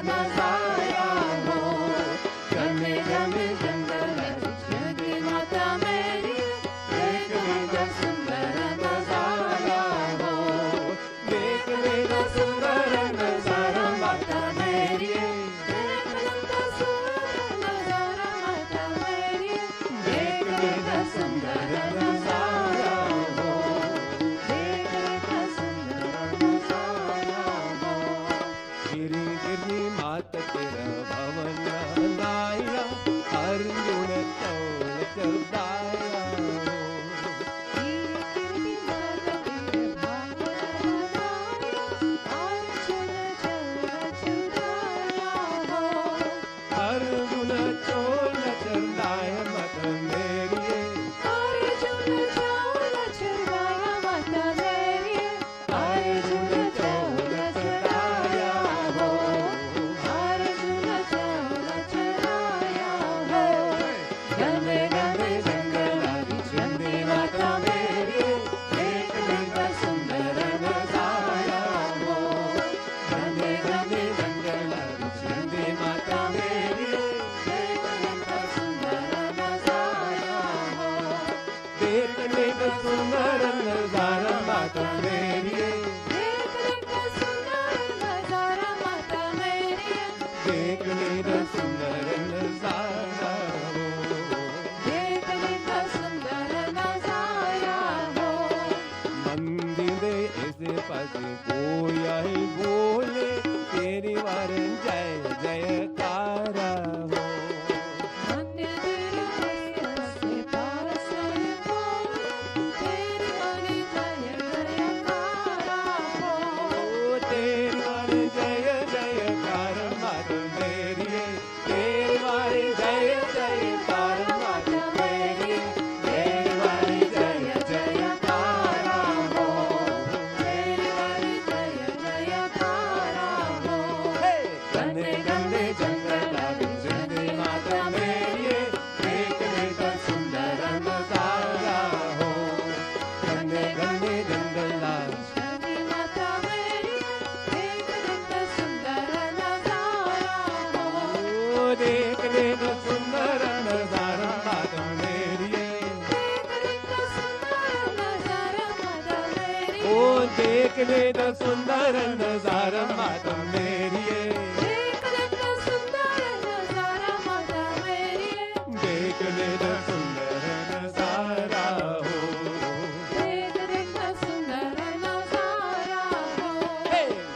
नजारा हो, घने घने जंगल देवी माता मेरी, देखने का सुंदर नजारा हो, देखने का सुंदर नजारा माता मेरी, देखने का सुंदर नजारा माता मेरी, देखने का सुंदर नजारा हो, देखने का सुंदर नजारा हो। गिरी गिरी मात तेरा भवन लाया, हर गुण तौल चौदाया हो। गिरी मात तेरे भवन लाया, हर गुण तौल चौदाया हो। हर गुण तौल चौदाया माता मेरी, हर गुण तौल चौदाया माता मेरी, हर गुण तौल चौदाया हो, हर गुण तौल चौदाया हो। घने घने जंगल बीच वंदे माता मेरी, देखने का सुंदर नजारा हो, घने घने जंगल बीच वंदे माता मेरी, देखने का सुंदर नजारा हो, देखने का सुंदर नजारा माता मेरी, देखने का सुंदर नजारा माता मेरी, देखने का सुंदर नजारा हो, देखने का सुंदर नजारा हो। मंदिर दे ऐसे पासे कोई आए बोले, तेरी वार जय जयकारा हो। मंदिर तेरे ऐसे पासे बोले, तेरी वार जय जयकारा हो, तेरी वार जय जयकार माता मेरी, तेरी वार जय जयकार माता मेरी, तेरी वार जय जयकारा हो, तेरी वार जय जयकारा हो। घने घने जंगल बीच वंदे माता मेरी, देखने का सुंदर नजारा हो, घने घने जंगल बीच वंदे माता मेरी, देखने का सुंदर नजारा हो, देखने का सुंदर नजारा माता मेरी, देखने का सुंदर नजारा माता मेरी, ओ देखने का सुंदर नजारा माता मेरी, देखने का सुंदर नजारा माता मेरी, देखने का सुंदर नजारा हो, देखने का सुंदर नजारा हो।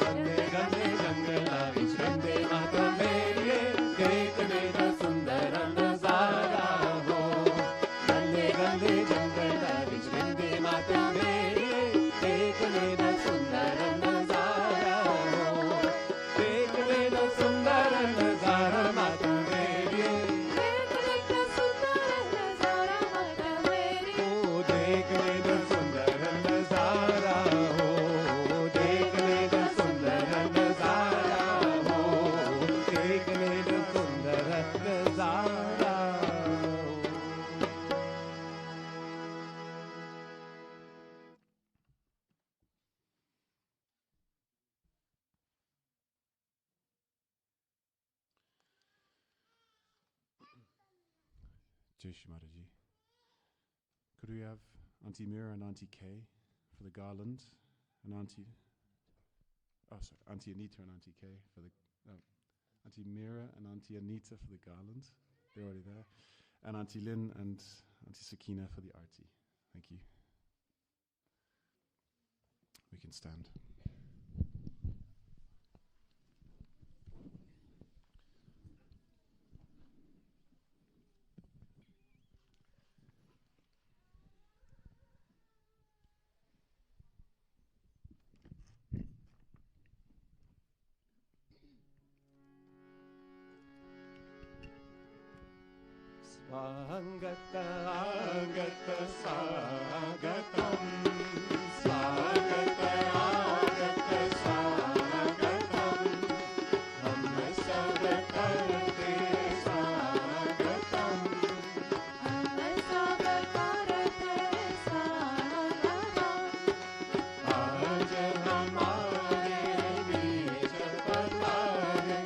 घने घने जंगल बीच वंदे माता मेरी, देखने का सुंदर नजारा हो, घने घने जंगल बीच वंदे माता मेरी, देखने का सुंदर नजारा हो, देखने का सुंदर नजारा माता मेरी, देखने का सुंदर नजारा माता मेरी, ओ देखने का सुंदर नजारा हो, देखने का सुंदर नजारा हो, देखने का सुंदर नजारा हो। Jai Shri Mataji. Could we have Auntie Mira and Auntie Kay for the garland, and Auntie Anita and Auntie Kay for the Auntie Mira and Auntie Anita for the garland. They're already there, and Auntie Lynn and Auntie Sakina for the arti. Thank you. We can stand. Swangata agata sagatam, swagata agata swagatam, hamma sagatate swagatam, hamma sagatate swagatam, aaj hamare beech patare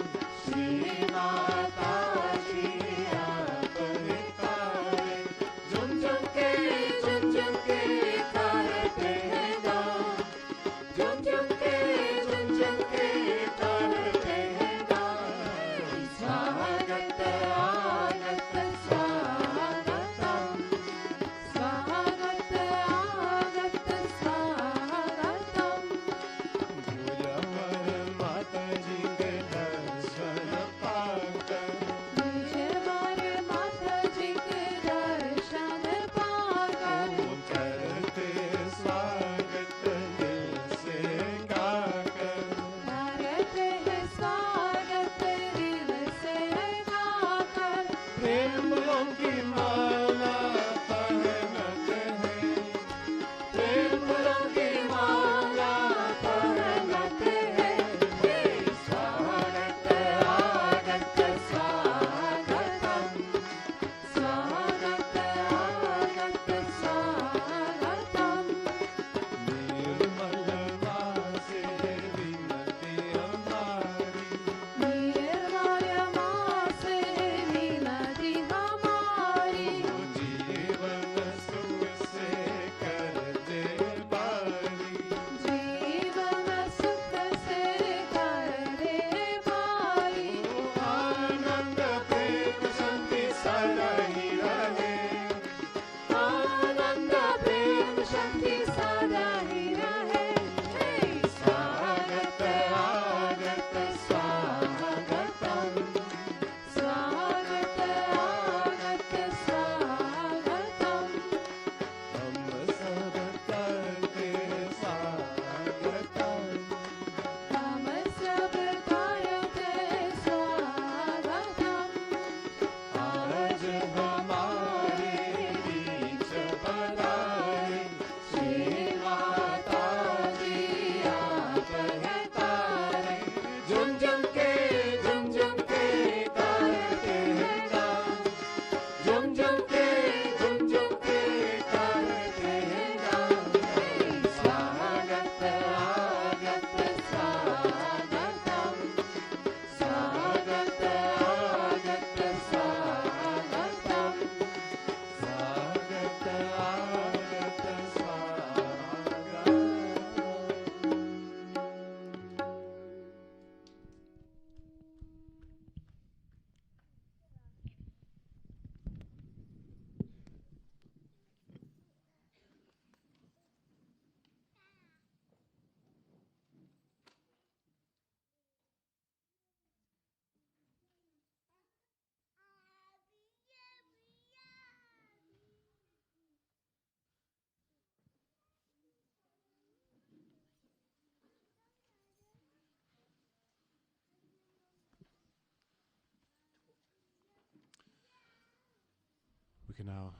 can now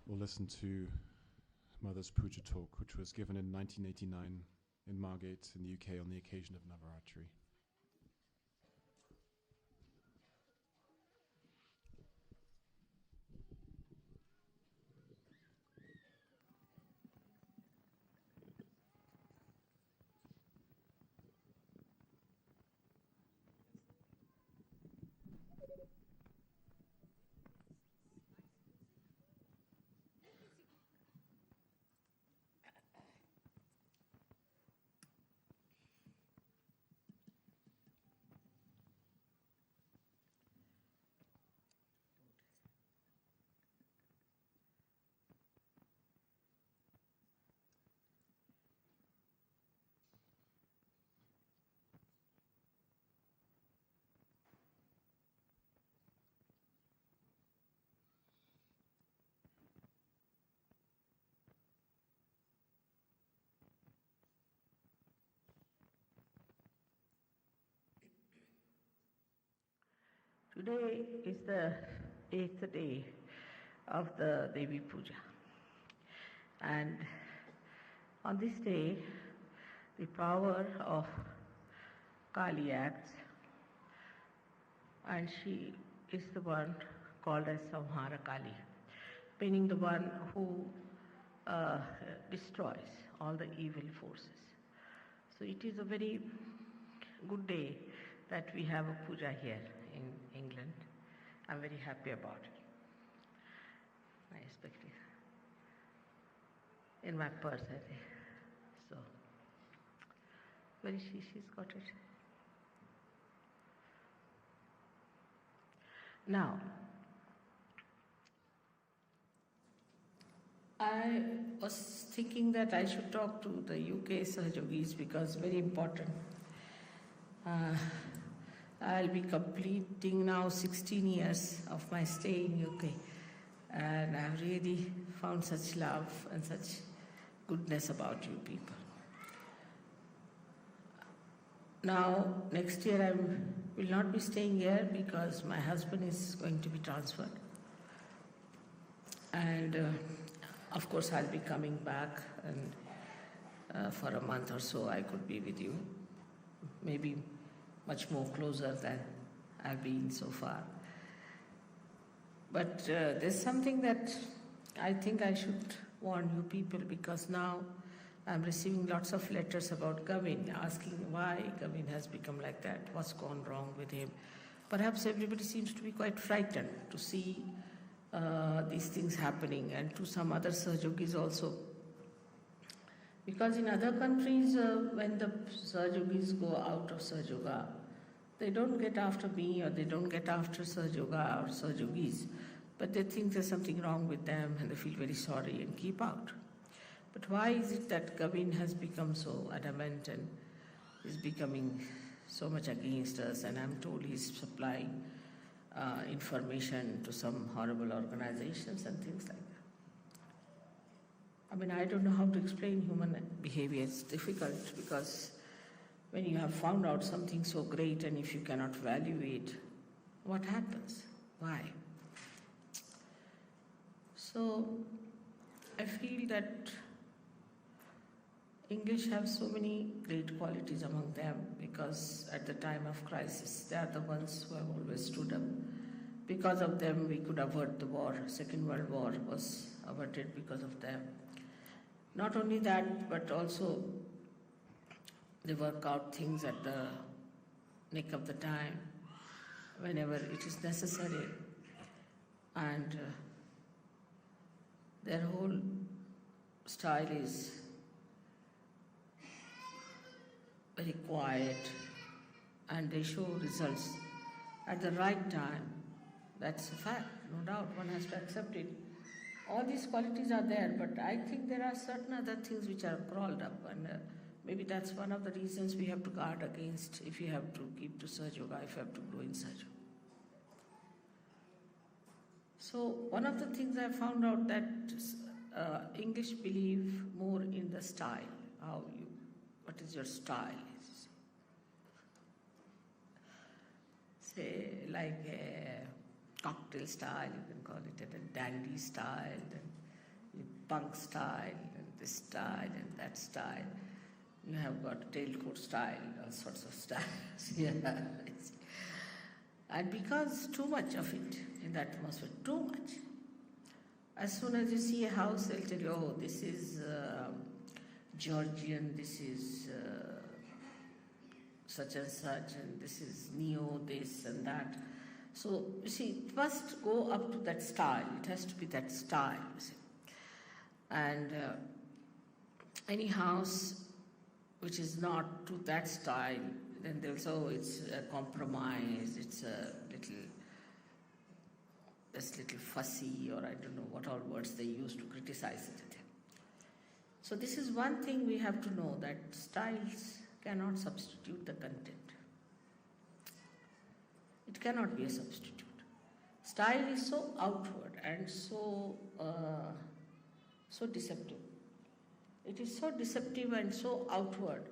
we'll listen to Mother's Puja talk, which was given in 1989 in Margate in the UK on the occasion of Navaratri. Today is the 8th day of the Devi Puja. And on this day, the power of Kali acts, and she is the one called as Samhara Kali, meaning the one who destroys all the evil forces. So it is a very good day that we have a puja here in England. I'm very happy about it. I expect it in my purse, I think. So, where is she? She's got it. Now, I was thinking that I should talk to the UK Sahajogis because very important. I'll be completing now 16 years of my stay in UK, and I've really found such love and such goodness about you people. Now, next year I will not be staying here because my husband is going to be transferred. And of course I'll be coming back, and for a month or so I could be with you, maybe much more closer than I've been so far. But there's something that I think I should warn you people, because now I'm receiving lots of letters about Gavin, asking why Gavin has become like that, what's gone wrong with him. Perhaps everybody seems to be quite frightened to see these things happening, and to some other Sahajogis also. Because in other countries, when the Sahajogis go out of Sahajoga, they don't get after me, or they don't get after Sahajoga or Sahajogis, but they think there's something wrong with them and they feel very sorry and keep out. But why is it that Gavin has become so adamant and is becoming so much against us, and I'm told he's supplying information to some horrible organizations and things like that? I mean, I don't know how to explain human behavior. It's difficult because when you have found out something so great and if you cannot value it, what happens? Why? So, I feel that English have so many great qualities among them, because at the time of crisis, they are the ones who have always stood up. Because of them, we could avert the war. Second World War was averted because of them. Not only that, but also they work out things at the nick of the time, whenever it is necessary. And their whole style is very quiet, and they show results at the right time. That's a fact, no doubt, one has to accept it. All these qualities are there, but I think there are certain other things which are crawled up, and maybe that's one of the reasons we have to guard against if you have to keep to Sahajoga, if you have to grow in Sahajoga. So one of the things I found out that English believe more in the style, what is your style? Say like cocktail style, you can call it a dandy style, and punk style, and this style and that style. You have got tailcoat style, all sorts of styles. Yeah. And because too much of it in the atmosphere, too much. As soon as you see a house, they'll tell you, oh, this is Georgian, this is such and such, and this is neo, this and that. So, you see, it must go up to that style. It has to be that style, you see. And any house which is not to that style, then they'll say, oh, it's a compromise, it's a little fussy, or I don't know what all words they use to criticize it. So this is one thing we have to know, that styles cannot substitute the content. It cannot be a substitute. Style is so outward and so deceptive. It is so deceptive and so outward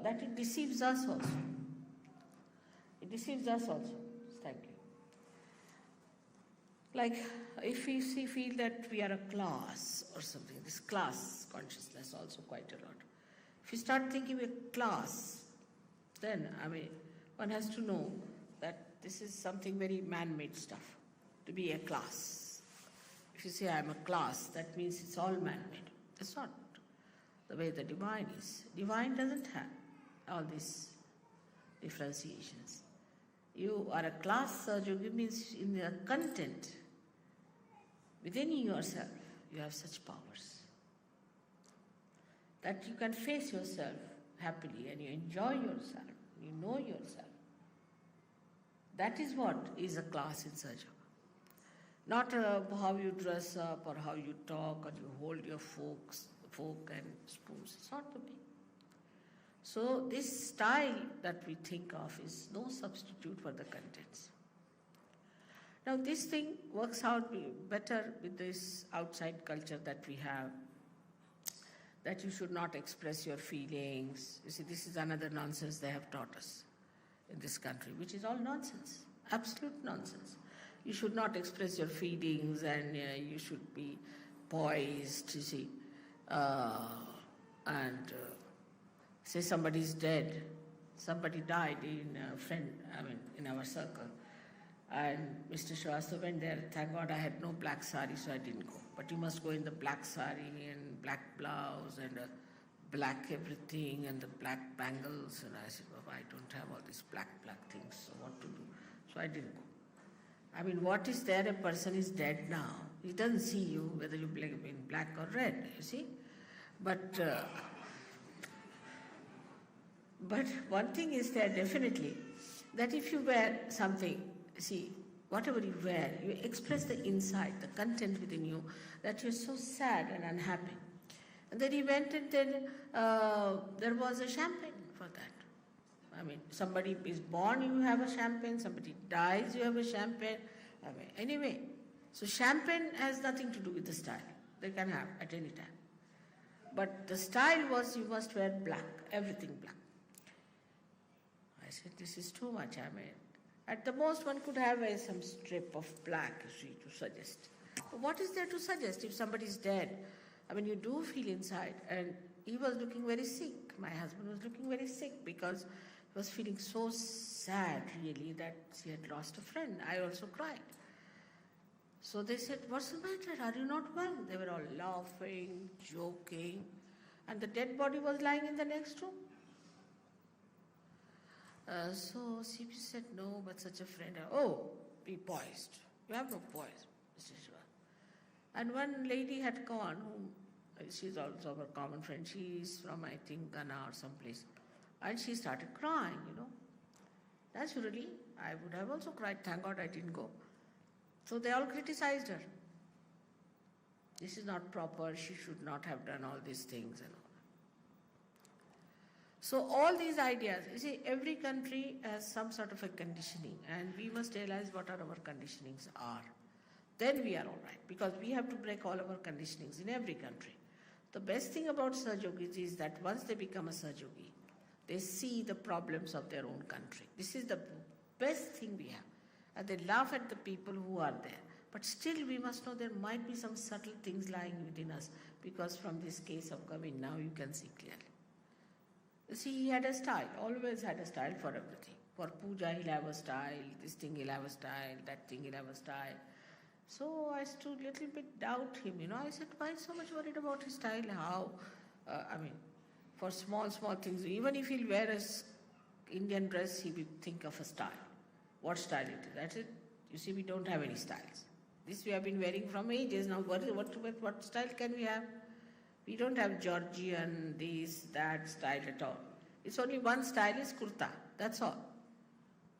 that it deceives us also. It deceives us also. Thank you. Like if we feel that we are a class or something, this class consciousness also quite a lot. If you start thinking we're a class, then one has to know that this is something very man-made stuff, to be a class. If you say I'm a class, that means it's all man-made. That's not the way the divine is. Divine doesn't have all these differentiations. You are a class Sahaja means in the content, within yourself, you have such powers that you can face yourself happily and you enjoy yourself, you know yourself. That is what is a class in Sahaja. Not how you dress up or how you talk or you hold your fork and spoons. It's not the way. So this style that we think of is no substitute for the contents. Now this thing works out better with this outside culture that we have, that you should not express your feelings. You see, this is another nonsense they have taught us in this country, which is all nonsense, absolute nonsense. You should not express your feelings and you should be poised, you see, say somebody is dead, somebody died in our circle. And Mr. Srivastava went there. Thank God I had no black sari, so I didn't go. But you must go in the black sari and black blouse and black everything and the black bangles. And I said, Baba, I don't have all these black things, so what to do? So I didn't go. What is there? A person is dead now. He doesn't see you, whether you in black or red, you see. But one thing is there definitely, that if you wear something, see, whatever you wear, you express the inside, the content within you, that you're so sad and unhappy. And then he went and then there was a champagne for that. Somebody is born, you have a champagne, somebody dies, you have a champagne. Anyway, so champagne has nothing to do with the style. They can have at any time. But the style was you must wear black, everything black. I said, this is too much. At the most one could have some strip of black, you see, to suggest. But what is there to suggest if somebody is dead? You do feel inside. And he was looking very sick. My husband was looking very sick because he was feeling so sad, really, that he had lost a friend. I also cried. So they said, what's the matter? Are you not well? They were all laughing, joking. And the dead body was lying in the next room. So CP said, no, but such a friend. Oh, be poised. You have no poise, Mr. Shiva. And one lady had gone, she's also our common friend. She's from, I think, Ghana or someplace. And she started crying, Naturally, I would have also cried. Thank God I didn't go. So they all criticized her. This is not proper. She should not have done all these things and all. So all these ideas, you see, every country has some sort of a conditioning, and we must realize what our conditionings are. Then we are all right, because we have to break all our conditionings in every country. The best thing about Sahajogis is that once they become a Sahajogi, they see the problems of their own country. This is the best thing we have. and they laugh at the people who are there. But still we must know there might be some subtle things lying within us, because from this case of Kavin now you can see clearly. You see, he had a style, always had a style for everything. For puja he'll have a style, this thing he'll have a style, that thing he'll have a style. So I used to little bit doubt him, I said, why so much worried about his style? How? For small things, even if he'll wear a Indian dress, he will think of a style. What style it is? That's it. You see, we don't have any styles. This we have been wearing from ages now. What style can we have? We don't have Georgian, this, that style at all. It's only one style is kurta. That's all.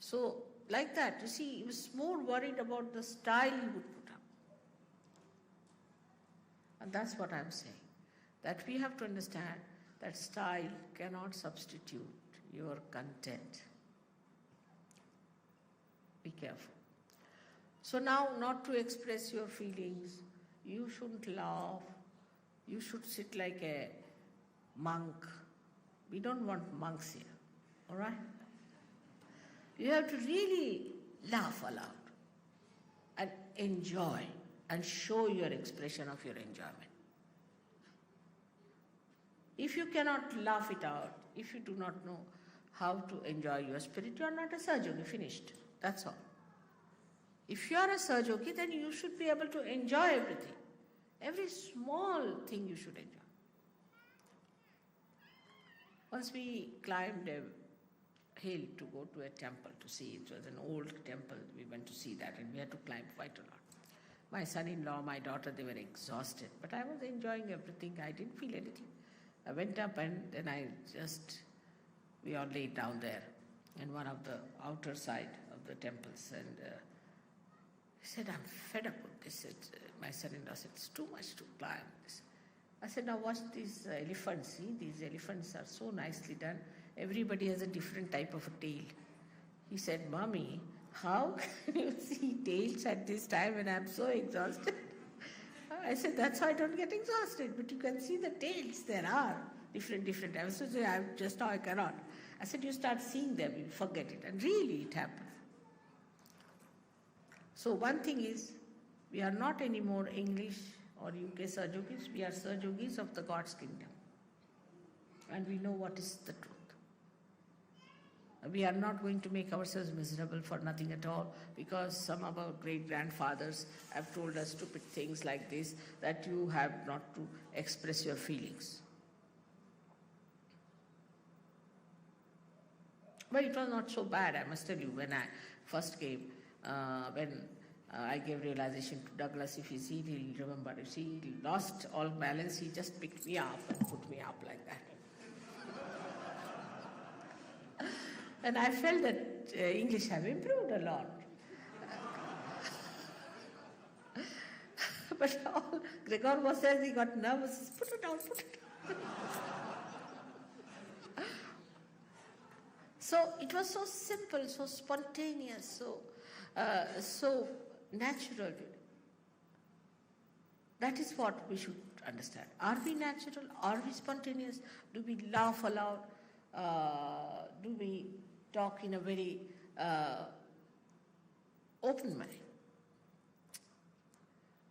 So, like that, you see, he was more worried about the style he would put up. And that's what I'm saying. That we have to understand that style cannot substitute your content. Be careful. So now, not to express your feelings, you shouldn't laugh, you should sit like a monk. We don't want monks here, all right? You have to really laugh aloud and enjoy and show your expression of your enjoyment. If you cannot laugh it out, if you do not know how to enjoy your spirit, you are not a Sahaja, finished. That's all. If you are a Sahaja, then you should be able to enjoy everything. Every small thing you should enjoy. Once we climbed a hill to go to a temple to see. It was an old temple. We went to see that and we had to climb quite a lot. My son-in-law, my daughter, they were exhausted. But I was enjoying everything. I didn't feel anything. I went up and then we all laid down there in one of the outer side of the temples. And he said, I'm fed up with this. My son-in-law said, it's too much to climb this. I said, now watch these elephants. See, these elephants are so nicely done. Everybody has a different type of a tail. He said, Mommy, how can you see tails at this time when I'm so exhausted? I said, that's why I don't get exhausted. But you can see the tails. There are different. I was saying, just now I cannot. I said, you start seeing them, you forget it. And really it happened. So one thing is, we are not anymore English or UK Sahajogis. We are Sahajogis of the God's kingdom. And we know what is the truth. We are not going to make ourselves miserable for nothing at all, because some of our great-grandfathers have told us stupid things like this, that you have not to express your feelings. But it was not so bad, I must tell you, when I first came, when I gave realization to Douglas, if you see, he'll remember. You see, he lost all balance, he just picked me up and put me up like that. And I felt that English have improved a lot. But all Gregor was saying, he got nervous. Put it down, put it down. So it was so simple, so spontaneous, so natural. That is what we should understand. Are we natural? Are we spontaneous? Do we laugh aloud? Do we talk in a very open mind?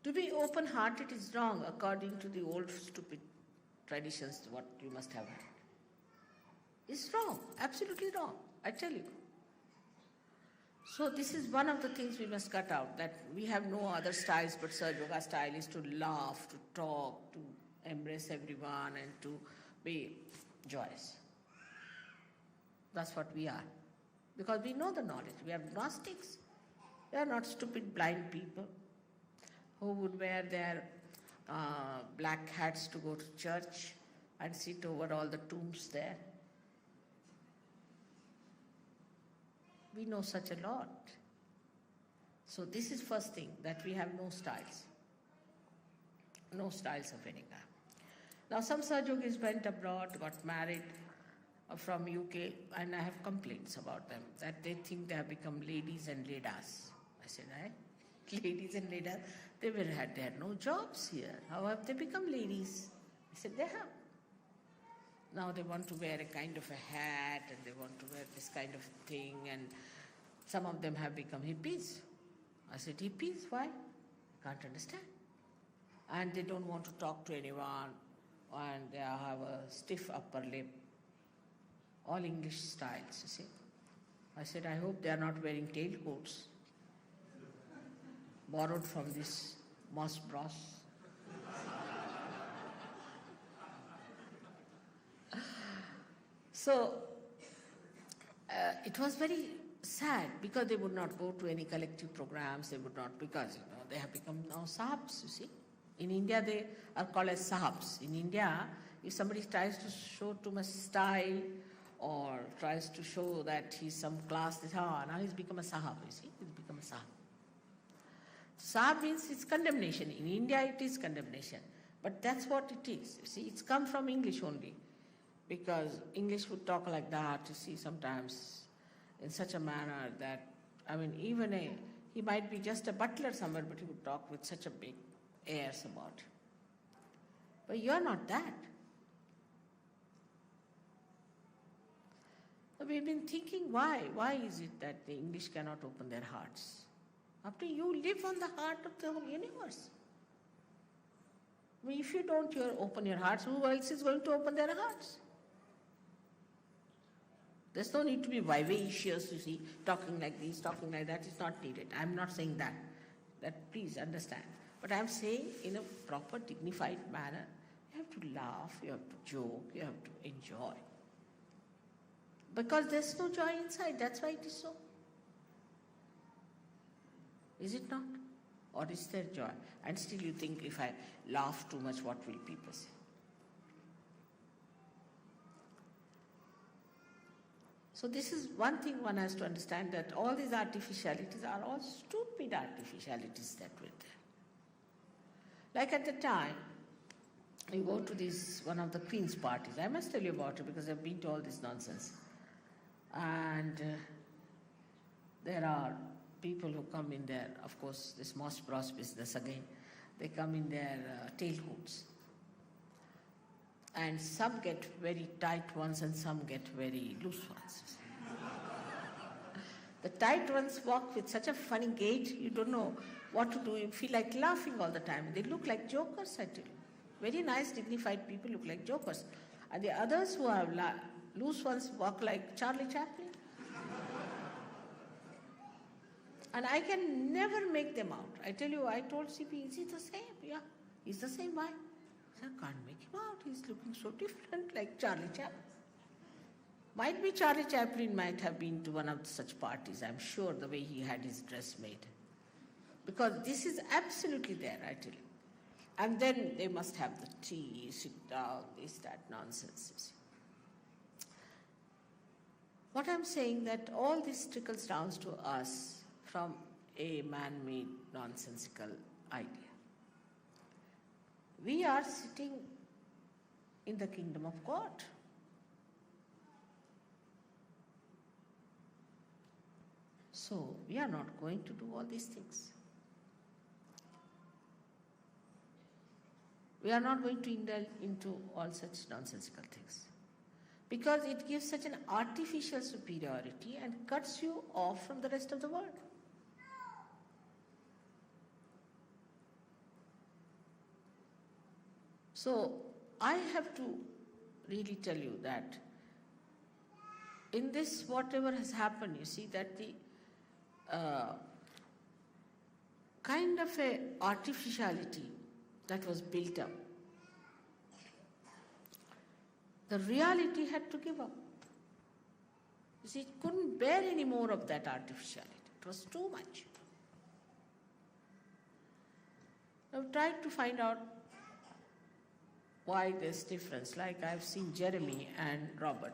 To be open-hearted is wrong according to the old stupid traditions, what you must have had. It's wrong, absolutely wrong, I tell you. So this is one of the things we must cut out, that we have no other styles but Sahaja Yoga style is to laugh, to talk, to embrace everyone and to be joyous. That's what we are. Because we know the knowledge. We are Gnostics. We are not stupid blind people who would wear their black hats to go to church and sit over all the tombs there. We know such a lot. So this is first thing, that we have no styles. No styles of any kind. Now some Sahajogis went abroad, got married from UK, and I have complaints about them, that they think they have become ladies and ladas. I said, ladies and ladas? They had no jobs here. How have they become ladies? I said, they have. Now they want to wear a kind of a hat and they want to wear this kind of thing, and Some of them have become hippies. I said, hippies? Why? Can't understand. And they don't want to talk to anyone, and they have a stiff upper lip. All English styles, you see. I said, I hope they are not wearing tailcoats borrowed from this moss bros. So, it was very sad because they would not go to any collective programs, they would not, because they have become now Sahabs, you see. In India they are called as Sahabs. In India, if somebody tries to show too much style or tries to show that he's some class, now he's become a Sahab, you see, he's become a Sahab. Sahab means it's condemnation. In India it is condemnation. But that's what it is, you see, it's come from English only. Because English would talk like that, you see, sometimes in such a manner that, even he might be just a butler somewhere, but he would talk with such a big airs about it. But you are not that. So we've been thinking why? Why is it that the English cannot open their hearts? After you live on the heart of the whole universe. If you don't open your hearts, who else is going to open their hearts? There's no need to be vivacious, you see, talking like this, talking like that. It's not needed. I'm not saying that. That please understand. But I'm saying in a proper, dignified manner, you have to laugh, you have to joke, you have to enjoy. Because there's no joy inside. That's why it is so. Is it not? Or is there joy? And still you think, if I laugh too much, what will people say? So this is one thing one has to understand, that all these artificialities are all stupid artificialities that were there. Like at the time, you go to one of the Queen's parties. I must tell you about it because I've been to all this nonsense. And there are people who come in there, of course, this moss bros business again, they come in their tailcoats. And some get very tight ones and some get very loose ones. The tight ones walk with such a funny gait, you don't know what to do. You feel like laughing all the time. They look like jokers, I tell you. Very nice, dignified people look like jokers. And the others who have loose ones walk like Charlie Chaplin. And I can never make them out. I tell you, I told CP, is he the same? Yeah, he's the same. Why? I can't make him out. He's looking so different, like Charlie Chaplin. Might be Charlie Chaplin might have been to one of such parties, I'm sure, the way he had his dress made. Because this is absolutely there, I tell you. And then they must have the tea, sit down, this, that nonsense. You see. What I'm saying, that all this trickles down to us from a man-made nonsensical idea. We are sitting in the kingdom of God. So we are not going to do all these things. We are not going to indulge into all such nonsensical things. Because it gives such an artificial superiority and cuts you off from the rest of the world. So I have to really tell you that in this, whatever has happened, you see that the kind of a artificiality that was built up, the reality had to give up. You see, it couldn't bear any more of that artificiality. It was too much. I've tried to find out why there's difference. Like I've seen Jeremy and Robert.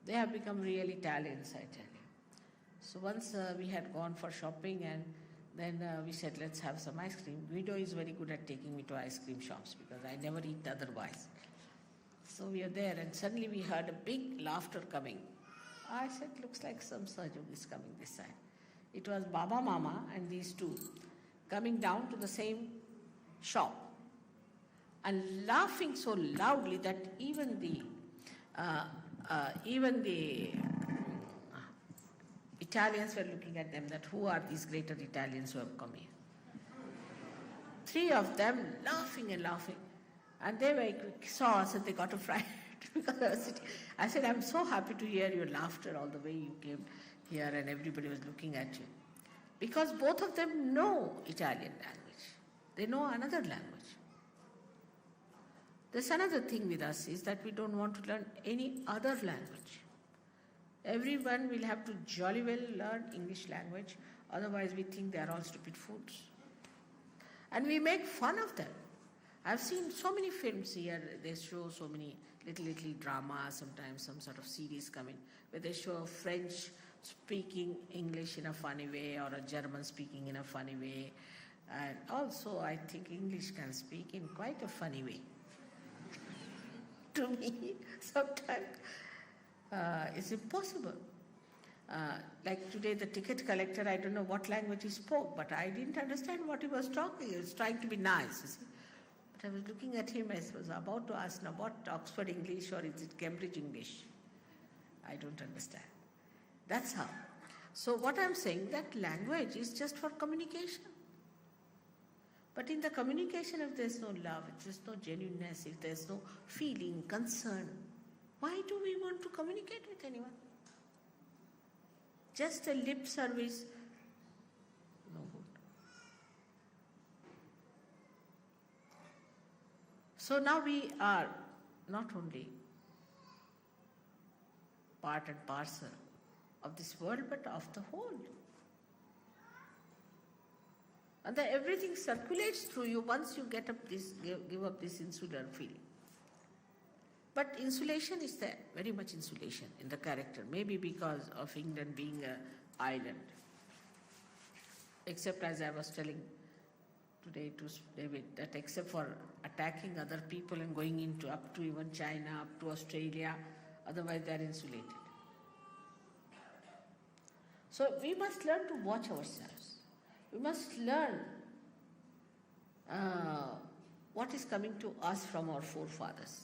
They have become real Italians, I tell you. So once we had gone for shopping, and then we said, let's have some ice cream. Guido is very good at taking me to ice cream shops because I never eat otherwise. So we are there, and suddenly we heard a big laughter coming. I said, looks like some Sajog is coming this side. It was Baba Mama and these two coming down to the same shop and laughing so loudly that it Italians were looking at them that who are these greater Italians who have come here? 3 of them laughing and laughing. And they saw us and they got a fright because I was sitting. I said, I'm so happy to hear your laughter all the way you came here and everybody was looking at you. Because both of them know Italian language. They know another language. There's another thing with us is that we don't want to learn any other language. Everyone will have to jolly well learn English language, otherwise we think they are all stupid fools. And we make fun of them. I've seen so many films here, they show so many little dramas, sometimes some sort of series coming, where they show a French speaking English in a funny way or a German speaking in a funny way. And also I think English can speak in quite a funny way. To me, sometimes it's impossible. Like today, the ticket collector, I don't know what language he spoke, but I didn't understand what he was talking. He was trying to be nice, you see. But I was looking at him, I was about to ask, now what, Oxford English or is it Cambridge English? I don't understand. That's how. So what I'm saying, that language is just for communication. But in the communication, if there's no love, if there's no genuineness, if there's no feeling, concern, why do we want to communicate with anyone? Just a lip service, no good. So now we are not only part and parcel of this world, but of the whole. And that everything circulates through you once you get up this, give up this insular feeling. But insulation is there, very much insulation in the character, maybe because of England being an island. Except as I was telling today to David, that except for attacking other people and going into up to even China, up to Australia, otherwise they are insulated. So we must learn to watch ourselves. We must learn what is coming to us from our forefathers.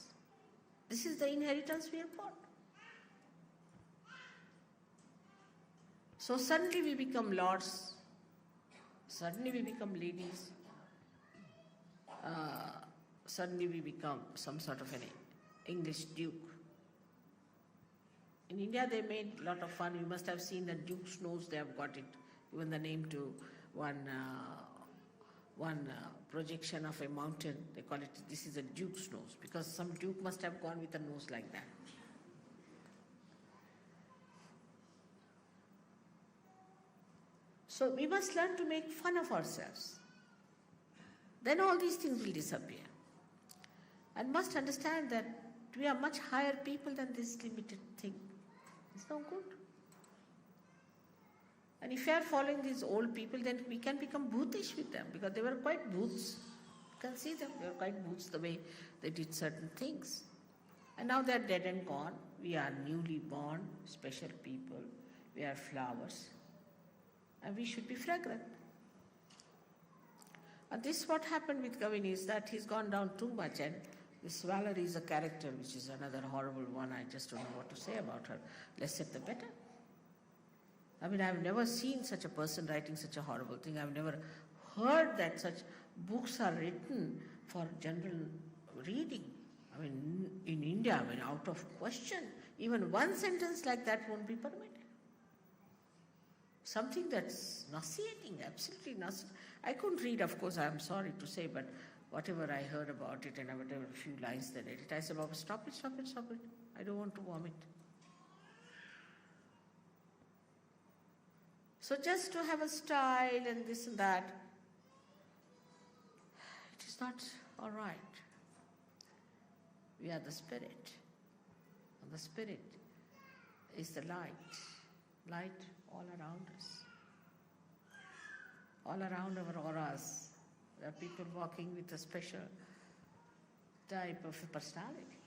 This is the inheritance we have got. So suddenly we become lords, suddenly we become ladies, suddenly we become some sort of an English duke. In India they made a lot of fun. You must have seen the duke's nose, they have got it, given the name to one projection of a mountain. They call it, this is a duke's nose, because some duke must have gone with a nose like that. So we must learn to make fun of ourselves. Then all these things will disappear. And must understand that we are much higher people than this limited thing. It's no good. And if we are following these old people, then we can become bhutish with them, because they were quite bhoots. You can see them, they were quite bhoots the way they did certain things. And now they are dead and gone. We are newly born, special people. We are flowers. And we should be fragrant. And this is what happened with Gavin, is that he's gone down too much, and this Valerie is a character which is another horrible one. I just don't know what to say about her. Less said the better. I mean, I've never seen such a person writing such a horrible thing. I've never heard that such books are written for general reading. I mean, in India, I mean, out of question, even one sentence like that won't be permitted. Something that's nauseating, absolutely nauseating. I couldn't read, of course, I'm sorry to say, but whatever I heard about it and whatever few lines they read it, I said, Baba, stop it, stop it, stop it. I don't want to vomit. So just to have a style and this and that, it is not all right. We are the spirit. And the spirit is the light all around us. All around our auras, there are people walking with a special type of personality.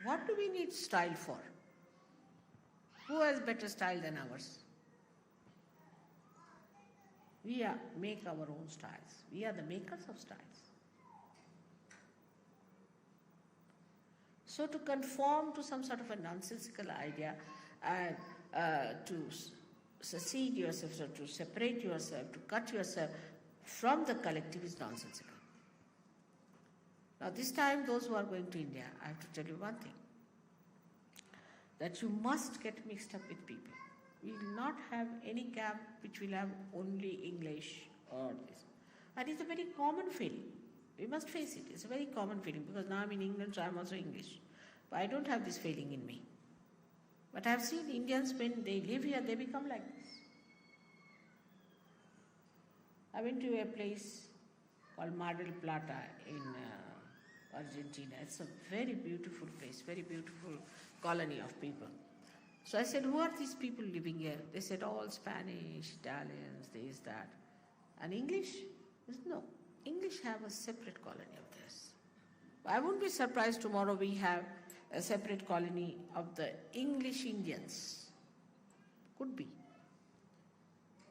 What do we need style for? Who has better style than ours? We make our own styles. We are the makers of styles. So to conform to some sort of a nonsensical idea and to secede yourself, or to separate yourself, to cut yourself from the collective is nonsensical. Now this time, those who are going to India, I have to tell you one thing, that you must get mixed up with people. We will not have any camp which will have only English or this. And it's a very common feeling. We must face it. It's a very common feeling, because now I'm in England, so I'm also English. But I don't have this feeling in me. But I've seen Indians, when they live here, they become like this. I went to a place called Mar del Plata in Argentina. It's a very beautiful place, very beautiful colony of people. So I said, who are these people living here? They said, all Spanish, Italians, this, that. And English? I said, no. English have a separate colony of theirs. I wouldn't be surprised tomorrow we have a separate colony of the English Indians. Could be.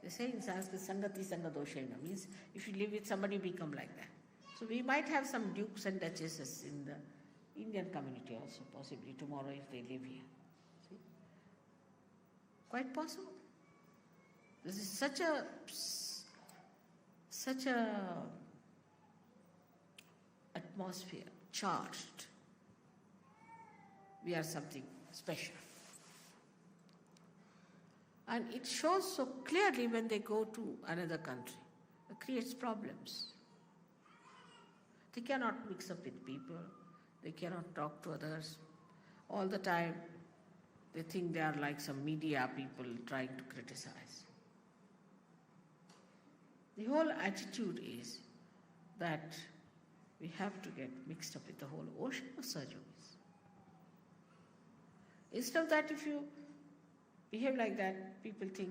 They say in Sanskrit, Sangati Sangadoshena, means if you live with somebody, you become like that. So we might have some dukes and duchesses in the Indian community also, possibly tomorrow if they live here. See? Quite possible. This is such a atmosphere, charged. We are something special. And it shows so clearly when they go to another country. It creates problems. They cannot mix up with people. They cannot talk to others. All the time, they think they are like some media people trying to criticize. The whole attitude is that we have to get mixed up with the whole ocean of Sahajogis. Instead of that, if you behave like that, people think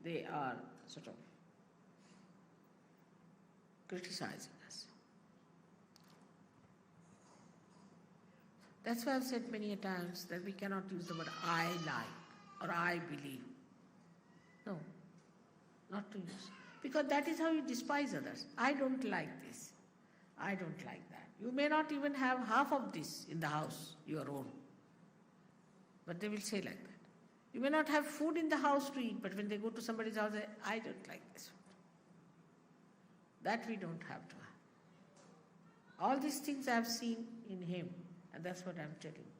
they are sort of criticizing us. That's why I've said many a times that we cannot use the word I like or I believe. No, not to use. Because that is how you despise others. I don't like this. I don't like that. You may not even have half of this in the house, your own. But they will say like that. You may not have food in the house to eat, but when they go to somebody's house, they say, I don't like this food. That we don't have to have. All these things I have seen in him, and that's what I'm telling you.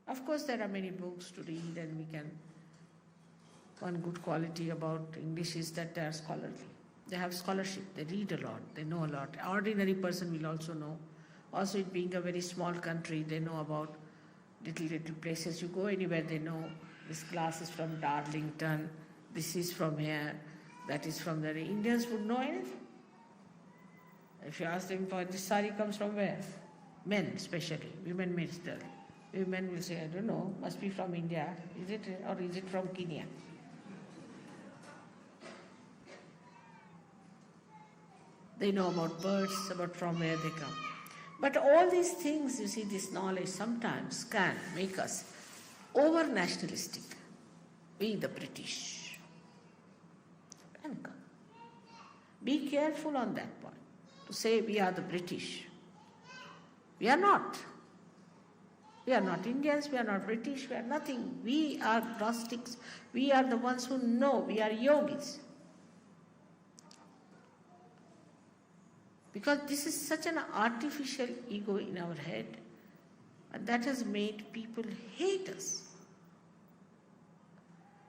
Of course, there are many books to read, and we can. One good quality about English is that they are scholarly. They have scholarship, they read a lot, they know a lot. Ordinary person will also know. Also, it being a very small country, they know about little places. You go anywhere, they know this glass is from Darlington, this is from here, that is from there. Indians would know anything. If you ask them, for this sari comes from where? Men especially, women may tell. Women will say, I don't know, must be from India. Is it, or is it from Kenya? They know about birds, about from where they come. But all these things, you see, this knowledge sometimes can make us over-nationalistic. We the British. Be careful on that point. To say we are the British. We are not. We are not Indians, we are not British, we are nothing. We are Gnostics. We are the ones who know. We are yogis. Because this is such an artificial ego in our head, and that has made people hate us,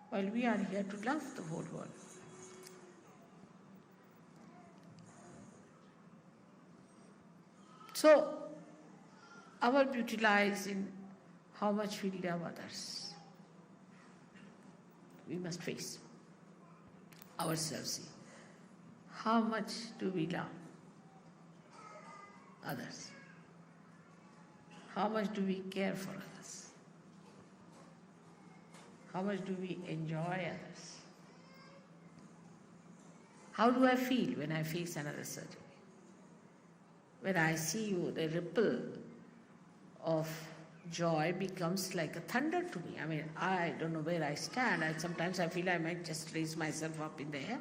while we are here to love the whole world. So, our beauty lies in how much we love others. We must face ourselves. How much do we love others? How much do we care for others? How much do we enjoy others? How do I feel when I face another surgery? When I see you, the ripple of joy becomes like a thunder to me. I mean, I don't know where I stand. Sometimes I feel I might just raise myself up in the air.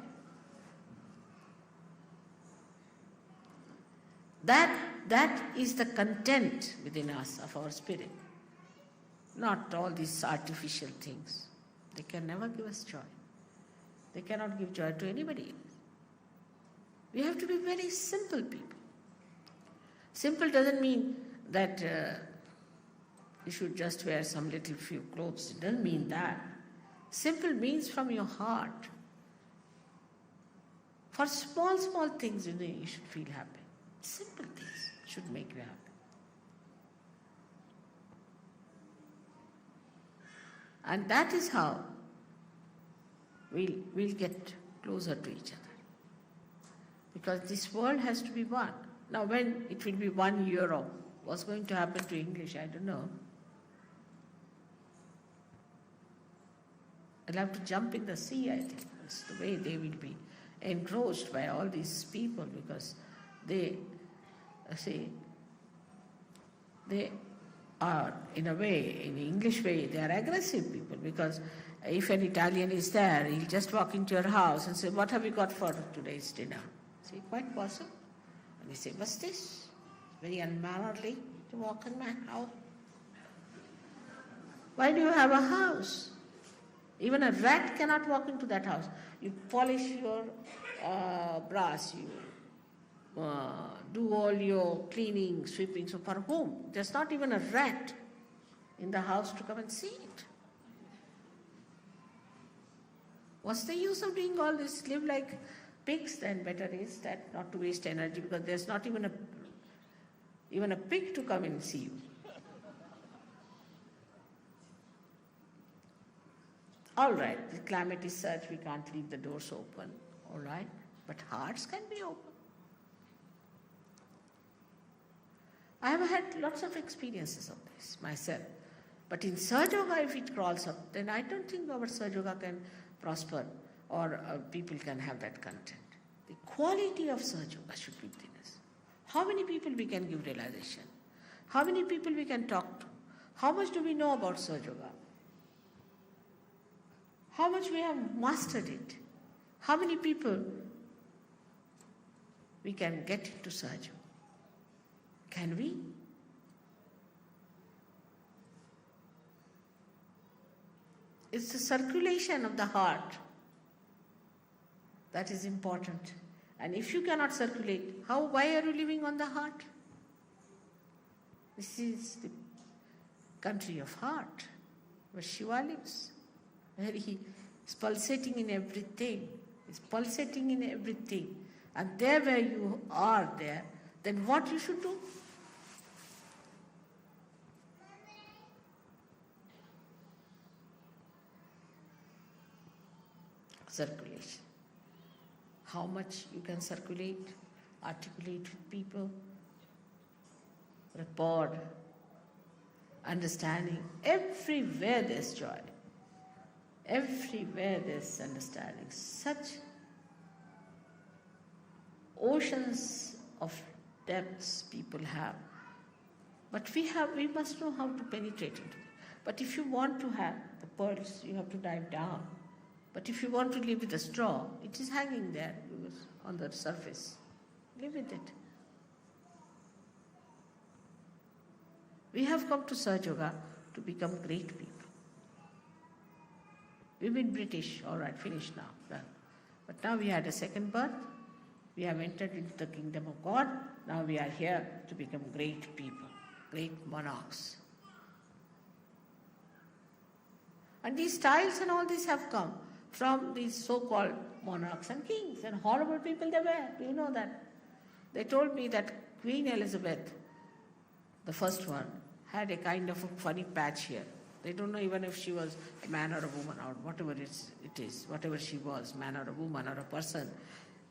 That is the content within us of our spirit. not all these artificial things. They can never give us joy. They cannot give joy to anybody else. We have to be very simple people. Simple doesn't mean that you should just wear some little few clothes. It doesn't mean that. Simple means from your heart. For small, small things, you should feel happy. Simple things should make you happy. And that is how we'll get closer to each other. Because this world has to be one. Now when it will be 1 euro, what's going to happen to English, I don't know. I'll have to jump in the sea, I think. That's the way they will be engrossed by all these people, because they are, in a way, in the English way, they are aggressive people, because if an Italian is there, he'll just walk into your house and say, "What have you got for today's dinner?" See, quite possible. And you say, "What's this? Very unmannerly to walk in my house. Why do you have a house? Even a rat cannot walk into that house. You polish your brass, you do all your cleaning, sweeping, so for whom? There's not even a rat in the house to come and see it. What's the use of doing all this? Live like pigs, then better is that, not to waste energy, because there's not even a pig to come and see you. All right, the climate is such, we can't leave the doors open, all right, but hearts can be open. I have had lots of experiences of this myself, but in Sahaja Yoga, if it crawls up, then I don't think our Sahaja Yoga can prosper, or people can have that content. The quality of Sahaja Yoga should be this. How many people we can give realization? How many people we can talk to? How much do we know about Sahaja Yoga? How much we have mastered it? How many people we can get into Sahaja Yoga? Can we? It's the circulation of the heart that is important. And if you cannot circulate, why are you living on the heart? This is the country of heart, where Shiva lives, where he is pulsating in everything. He's pulsating in everything. And there where you are there, then what you should do? Circulation. How much you can circulate, articulate with people, rapport, understanding. Everywhere there's joy. Everywhere there's understanding. Such oceans of depths people have. But we must know how to penetrate into it. But if you want to have the pearls, you have to dive down. But if you want to live with a straw, it is hanging there on the surface. Live with it. We have come to Sahaja Yoga to become great people. We've been British, all right, finished now, done. But now we had a second birth. We have entered into the kingdom of God. Now we are here to become great people, great monarchs. And these styles and all this have come from these so-called monarchs and kings, and horrible people they were. Do you know that? They told me that Queen Elizabeth, the first one, had a kind of a funny patch here. They don't know even if she was a man or a woman or whatever it is, whatever she was, man or a woman or a person.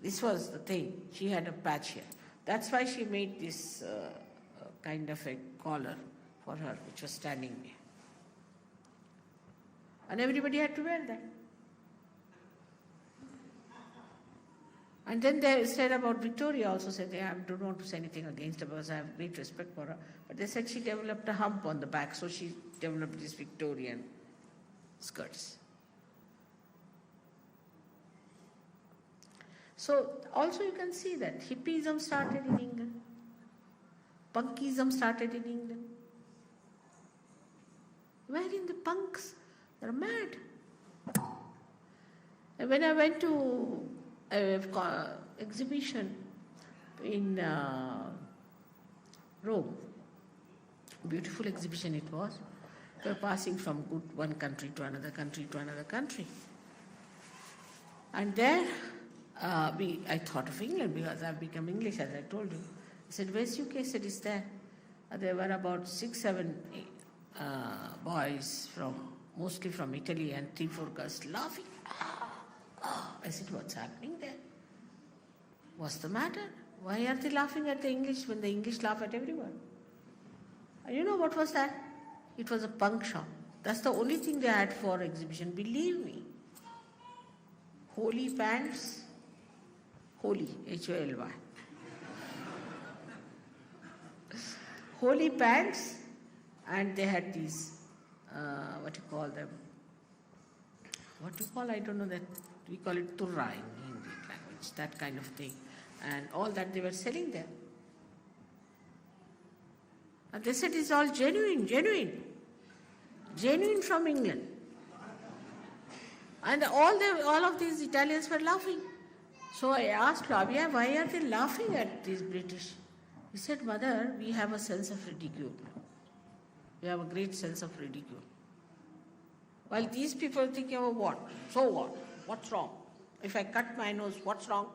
This was the thing. She had a patch here. That's why she made this kind of a collar for her, which was standing there. And everybody had to wear that. And then they said about Victoria also, said I don't want to say anything against her because I have great respect for her. But they said she developed a hump on the back, so she developed these Victorian skirts. So also you can see that hippism started in England. Punkism started in England. Wherein the punks? They're mad. And when I went to an exhibition in Rome, beautiful exhibition it was. We were passing from one country to another country to another country. And there, I thought of England because I've become English, as I told you. I said, where's UK? I said, it's there. There were about 6, 7 boys mostly from Italy, and 3, 4 girls laughing. I said, what's happening there? What's the matter? Why are they laughing at the English when the English laugh at everyone? And you know what was that? It was a punk shop. That's the only thing they had for exhibition, believe me. Holy pants, holy, H-O-L-Y. Holy pants, and they had these, what do you call them? What do you call, I don't know that, we call it turra in Hindi language, that kind of thing. And all that they were selling there. And they said it's all genuine from England. And all of these Italians were laughing. So I asked Flavia, why are they laughing at these British? He said, Mother, we have a sense of ridicule. We have a great sense of ridicule. While these people are thinking, oh, what? So what? What's wrong? If I cut my nose, what's wrong?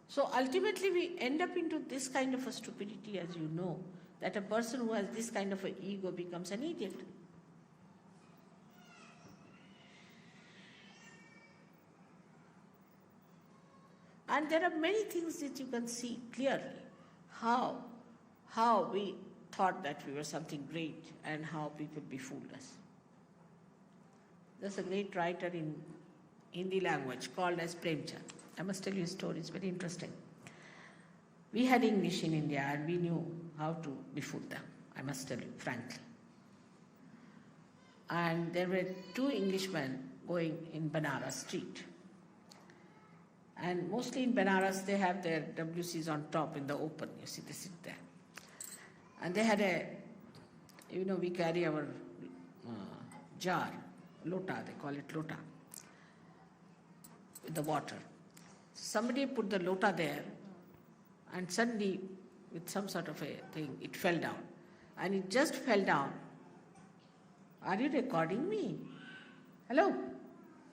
So ultimately we end up into this kind of a stupidity, as you know, that a person who has this kind of an ego becomes an idiot. And there are many things that you can see clearly, how we thought that we were something great and how people befooled us. There's a great writer in Hindi language called as Premchand. I must tell you a story, it's very interesting. We had English in India and we knew how to befool them, I must tell you frankly. And there were 2 Englishmen going in Banaras street. And mostly in Banaras, they have their WCs on top in the open. You see, they sit there. And they had we carry our jar, lota, they call it lota, with the water. Somebody put the lota there, and suddenly, with some sort of a thing, it fell down. And it just fell down. Are you recording me? Hello?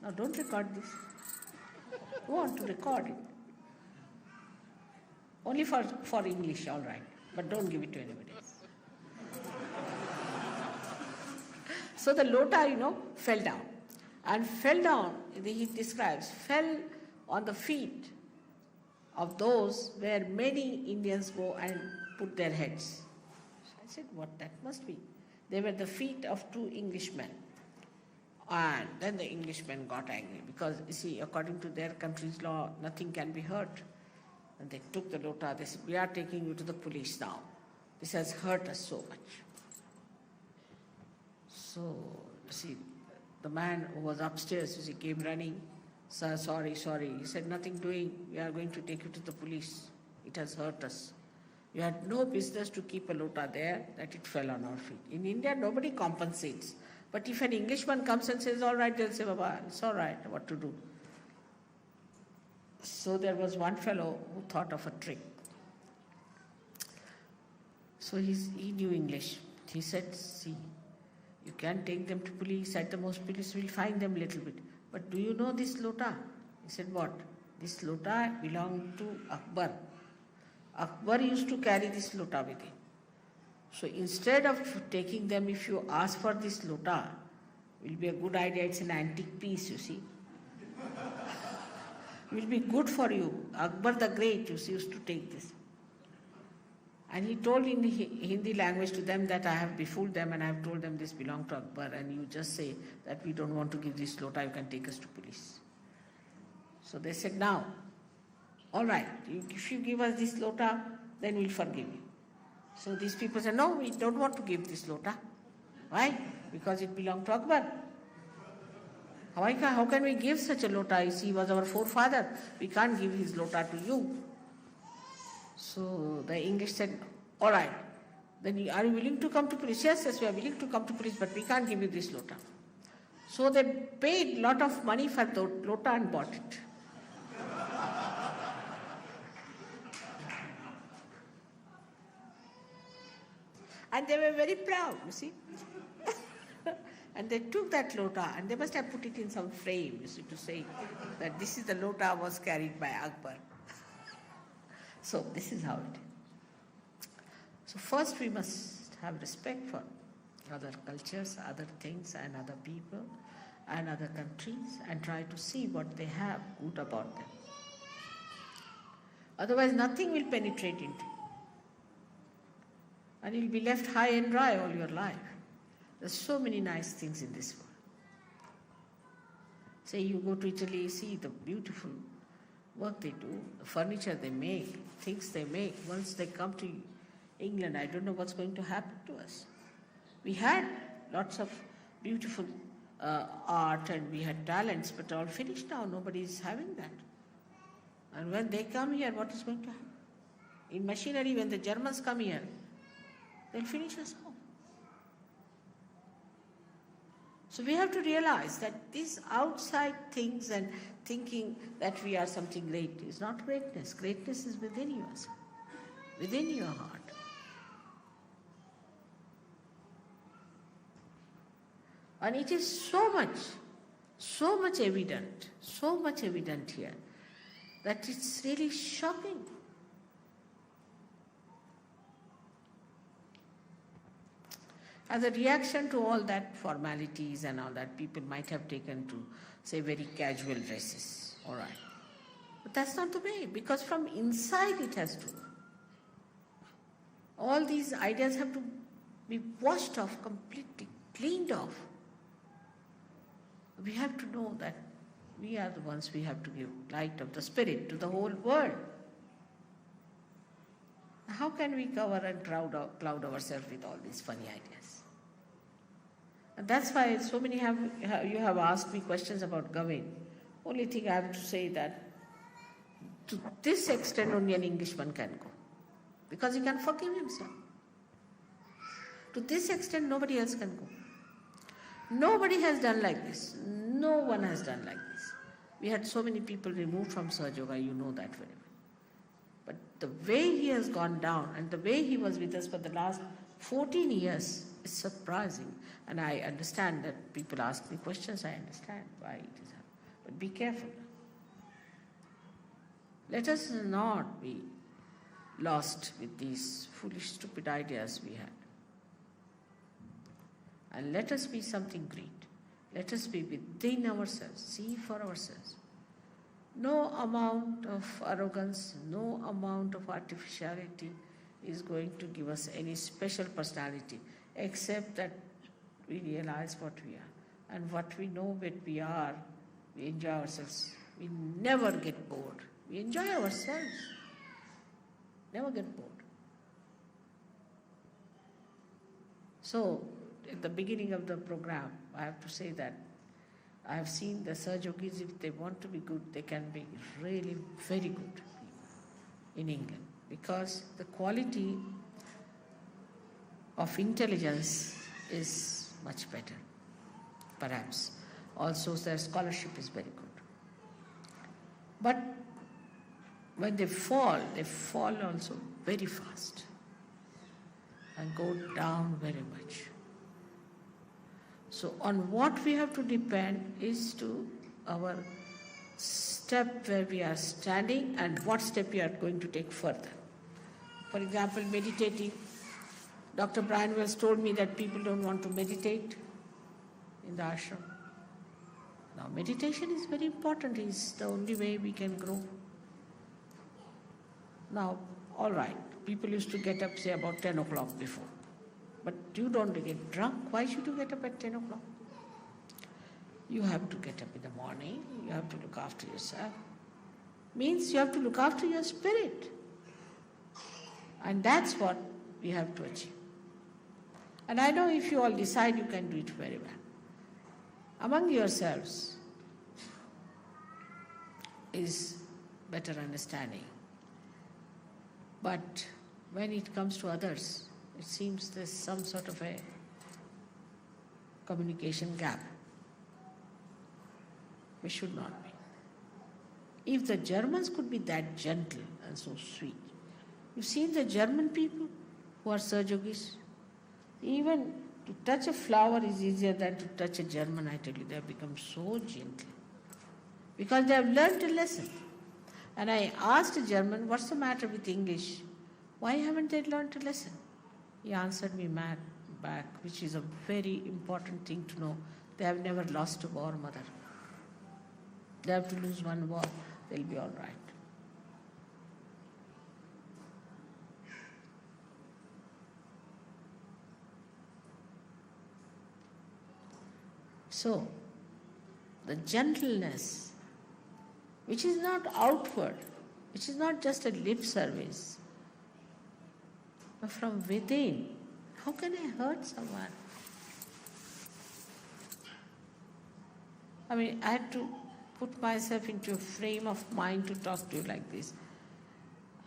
No, don't record this. Go on to record it. Only for English, all right. But don't give it to anybody else. So the lota, fell down. And fell down, he describes, fell on the feet of those where many Indians go and put their heads. So I said, what that must be? They were the feet of 2 Englishmen. And then the Englishmen got angry because, you see, according to their country's law, nothing can be hurt. And they took the lota, they said, we are taking you to the police now. This has hurt us so much. So, you see, the man who was upstairs, you see, came running. Sir, sorry. He said, nothing doing. We are going to take you to the police. It has hurt us. You had no business to keep a lota there, that it fell on our feet. In India, nobody compensates. But if an Englishman comes and says, all right, they'll say, Baba, it's all right, what to do? So there was one fellow who thought of a trick. So he knew English. He said, see, you can take them to police. At the most, police will fine them a little bit. But do you know this lota? He said, what? This lota belonged to Akbar. Akbar used to carry this lota with him. So instead of taking them, if you ask for this lota, will be a good idea. It's an antique piece, you see. Will be good for you. Akbar the Great, you see, used to take this. And he told in Hindi language to them that I have befooled them and I have told them this belonged to Akbar, and you just say that we don't want to give this lota, you can take us to police. So they said, now, all right, if you give us this lota, then we'll forgive you. So these people said, no, we don't want to give this lota. Why? Because it belonged to Akbar. How can we give such a lota? You see, he was our forefather. We can't give his lota to you. So the English said, all right, Then are you willing to come to police? Yes, we are willing to come to police, but we can't give you this lota. So they paid a lot of money for the lota and bought it. And they were very proud, you see. And they took that lota and they must have put it in some frame, you see, to say that this is the lota was carried by Akbar. So this is how it is. So first we must have respect for other cultures, other things and other people and other countries and try to see what they have good about them. Otherwise nothing will penetrate into you. And you'll be left high and dry all your life. There's so many nice things in this world. Say you go to Italy, see the beautiful work they do, the furniture they make, things they make. Once they come to England, I don't know what's going to happen to us. We had lots of beautiful art and we had talents, but all finished now. Nobody is having that. And when they come here, what is going to happen? In machinery, when the Germans come here, they'll finish us off. So we have to realize that these outside things and thinking that we are something great is not greatness. Greatness is within yourself, within your heart. And it is so much evident here, that it's really shocking. As a reaction to all that formalities and all that, people might have taken to, say, very casual dresses. All right. But that's not the way, because from inside it has to. All these ideas have to be washed off completely, cleaned off. We have to know that we are the ones we have to give light of the Spirit to the whole world. How can we cover and cloud ourselves with all these funny ideas? And that's why so many you have asked me questions about Govind. Only thing I have to say that to this extent only an Englishman can go. Because he can forgive himself. To this extent nobody else can go. Nobody has done like this. No one has done like this. We had so many people removed from Sahaja Yoga, you know that very well. But the way he has gone down and the way he was with us for the last 14 years is surprising. And I understand that people ask me questions, I understand why it is happening. But be careful. Let us not be lost with these foolish, stupid ideas we had. And let us be something great. Let us be within ourselves, see for ourselves. No amount of arrogance, no amount of artificiality is going to give us any special personality, except that we realize what we are. And what we know what we are, we enjoy ourselves. We never get bored. We enjoy ourselves. Never get bored. So, at the beginning of the program, I have to say that I have seen the Sahaja Yogis, if they want to be good, they can be really very good in England. Because the quality of intelligence is much better, perhaps. Also, their scholarship is very good. But when they fall also very fast and go down very much. So on what we have to depend is to our step where we are standing and what step we are going to take further. For example, meditating. Dr. Brian Wells told me that people don't want to meditate in the ashram. Now, meditation is very important. It's the only way we can grow. Now, all right, people used to get up, say, about 10 o'clock before. But you don't get drunk. Why should you get up at 10 o'clock? You have to get up in the morning. You have to look after yourself. Means you have to look after your spirit. And that's what we have to achieve. And I know if you all decide, you can do it very well. Among yourselves is better understanding. But when it comes to others, It seems there's some sort of a communication gap. We should not be. If the Germans could be that gentle and so sweet, you've seen the German people who are Sahajogis? Even to touch a flower is easier than to touch a German, I tell you. They have become so gentle. Because they have learned a lesson. And I asked a German, what's the matter with English? Why haven't they learned a lesson? He answered me back, which is a very important thing to know. They have never lost a war, mother. They have to lose one war, they'll be all right. So, the gentleness, which is not outward, which is not just a lip service, but from within. How can I hurt someone? I mean, I had to put myself into a frame of mind to talk to you like this.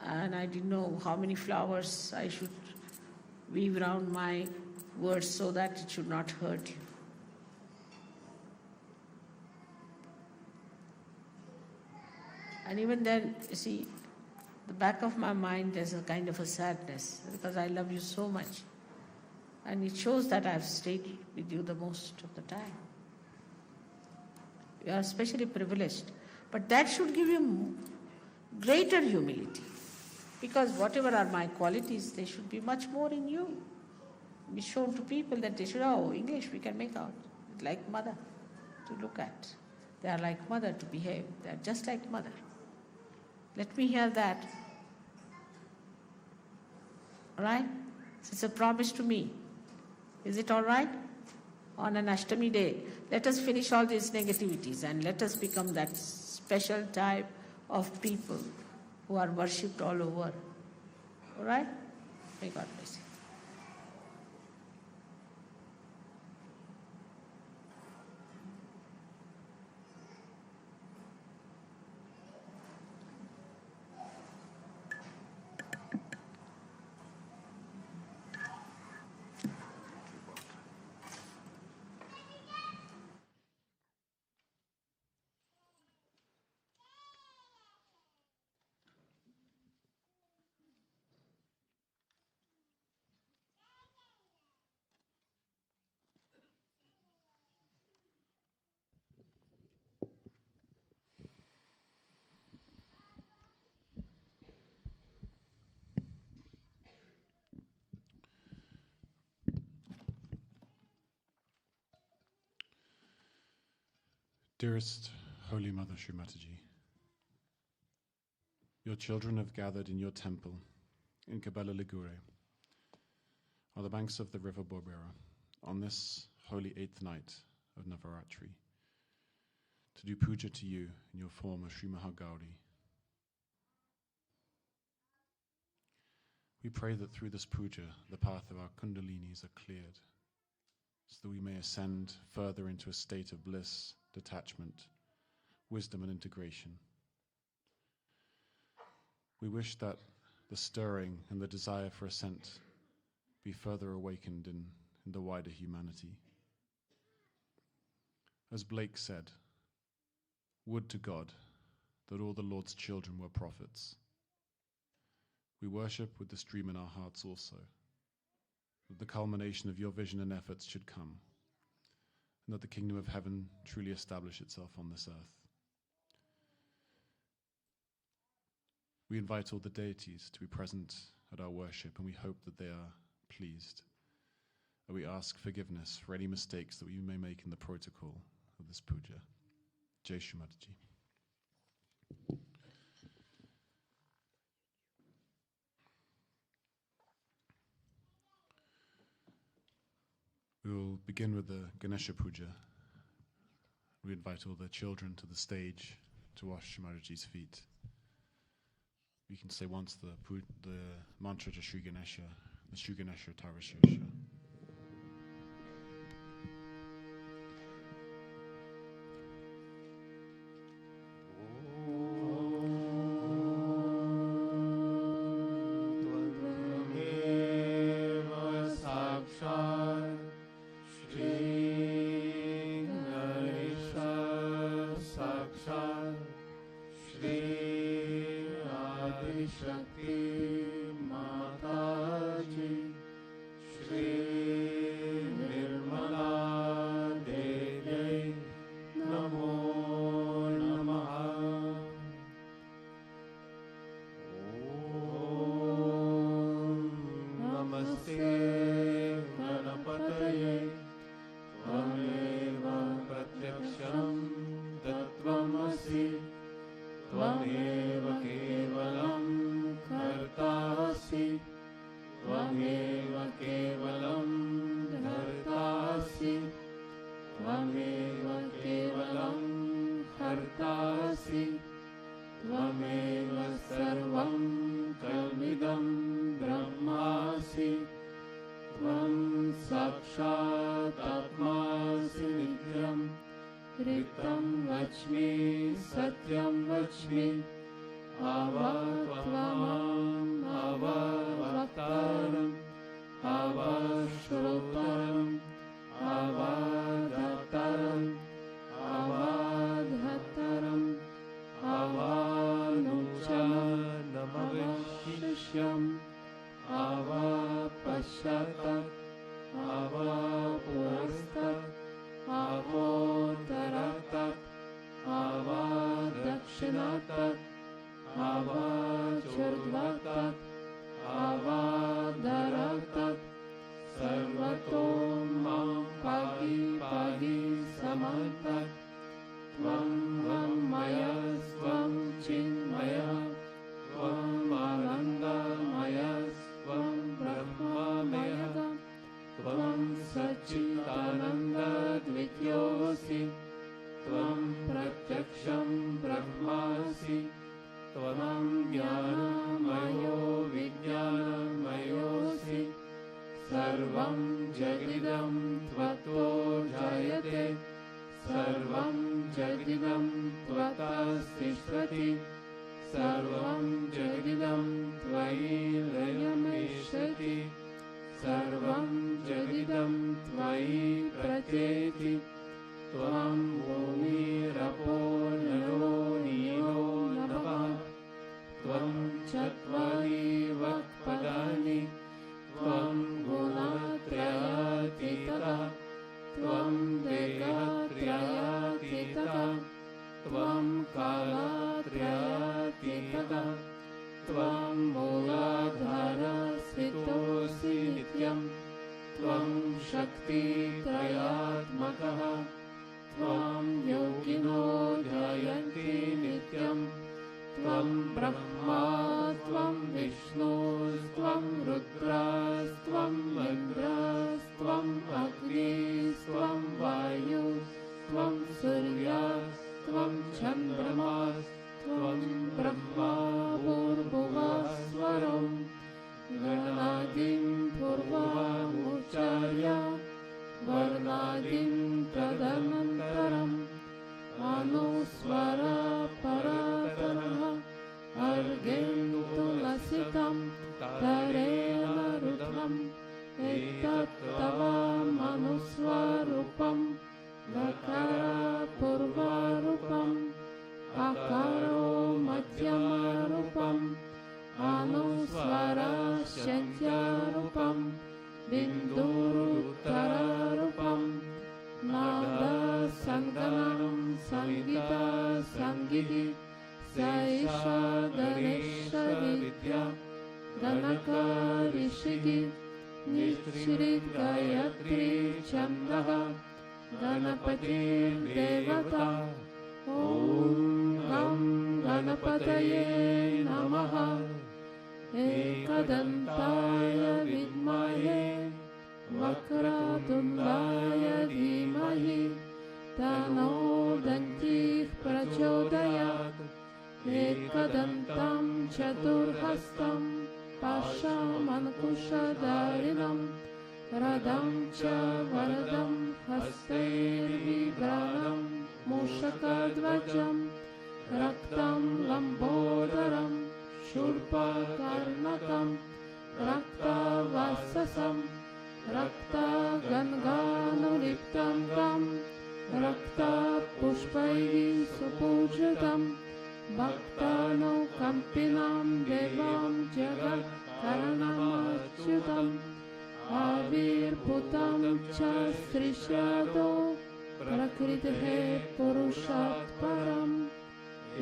And I didn't know how many flowers I should weave around my words so that it should not hurt you. And even then, you see, the back of my mind there's a kind of a sadness because I love you so much. And it shows that I've stayed with you the most of the time. You are especially privileged. But that should give you greater humility. Because whatever are my qualities, they should be much more in you. Be shown to people that they should, oh, English we can make out. Like mother to look at. They are like mother to behave. They are just like mother. Let me hear that. All right? It's a promise to me. Is it all right? On an Ashtamī day, let us finish all these negativities and let us become that special type of people who are worshipped all over. All right? May God bless you. Dearest Holy Mother Shri Mataji, your children have gathered in your temple in Cabella, Ligure, on the banks of the river Borbera, on this holy 8th night of Navaratri, to do puja to you in your form of Sri Mahagauri. We pray that through this puja, the path of our kundalinis are cleared, so that we may ascend further into a state of bliss, detachment, wisdom and integration. We wish that the stirring and the desire for ascent be further awakened in the wider humanity. As Blake said, would to God that all the Lord's children were prophets. We worship with this dream in our hearts also, that the culmination of your vision and efforts should come, and that the kingdom of heaven truly establish itself on this earth. We invite all the deities to be present at our worship, and we hope that they are pleased. And we ask forgiveness for any mistakes that we may make in the protocol of this puja. Jai Shri Mataji. We will begin with the Ganesha Puja. We invite all the children to the stage to wash Shri Mataji's feet. We can say once the mantra to Shri Ganesha, the Shri Ganesha Tarashesha. Eva Navaratri Mata Ji, Shri Nirmala Devi Namo Namaha. Om Namaste Ganapataye, Tvameva Pratyaksham Tattvamasi, Tvameva Kevalam Kartasi, Tvameva Kevalam Dhartasi, Tvameva Kevalam Hartasi, Tvameva Sarvam Kalvidam Brahmasi, Tvam Sakshat Atmasi Nityam, Ritam Vachmi Satyam Vachmi, Ava Tvamam Ava Vaktaram, Ava Shrotaram, Ava Dhataram, Ava Dhataram, Ava Nucha Namavishyam, Ava Pashatat, Ava Purastat, Avotaratat, Ava Dakshinatat, Ava Churdvatat, Ava Daratat, Sarvatom Mam Pagi Pagi Samantat, Tvam Vam Maya Svam Chinmaya, Tvam Ananda Maya Svam Brahma Maya, Tvam Satchitananda Dvityosi, Tvam Pratyaksham Brahmasi, Tvam Jnanamayo Vijnanamayosi, Sarvam Jagadam Tvato Jayate, Sarvam Jagadam Tvatastishrati, Sarvam Jagadam Tvayi Layameshati, Sarvam Jagadam Tvayi Pratyeti, Tvam Bhumi Rapo Naro Niro Navaha, Tvam Chatvari Vakpadani, Tvam Gunatrayatita, Tvam Dehatrayatita, Tvam Kalatrayatita, Tvam Muladhara Sitosi Nityam, Tvam Shakti Trayatmakaha, Tvam Yogino Dhyayanti Nityam, Tvam Brahma, Tvam Vishnu, Tvam Rudras, Tvam Indras, Tvam Agnis, Tvam Vayus, Tvam Suryas, Tvam Chandramas, Tvam Brahma Bhurbhuvasvaram, Ganadim Purvamucharya, Varnadim Tadhanantaram, Anusvara Parataraha, Argen Tulasitam, Tarena Rudram, Etattavam Anusvarupam, Vakara Purvarupam, Akaro Madhyamarupam, Anusvara Shantyarupam, Bindurutararupam, Nada Sanganam Sangita Sangiti, Saisha Ganesha Vidya, Ganaka Rishigi, Nishrit Gayatri Chandaha, Ganapati Devata, Om Gam Ganapataye Namaha, Ekadantaya Vidmaye, Vakratundaya Dhimahi, Tano Dantih Prachodayat, Ekadantam Chaturhastam, Pashamankushadarinam, Radam Cha Varadam Hastair Vibranam, Mushakadvajam, Raktam Lambodaram, Shurpakarnakam, Rakta Vasasam, Rakta Ganganuliptam Tam, Rakta Pushpai Supujitam, भक्तानुकम्पिनां देवां जगत्करणमच्युतम् आविर्भूतं च श्रीशदो प्रकृतेः पुरुषात् परम्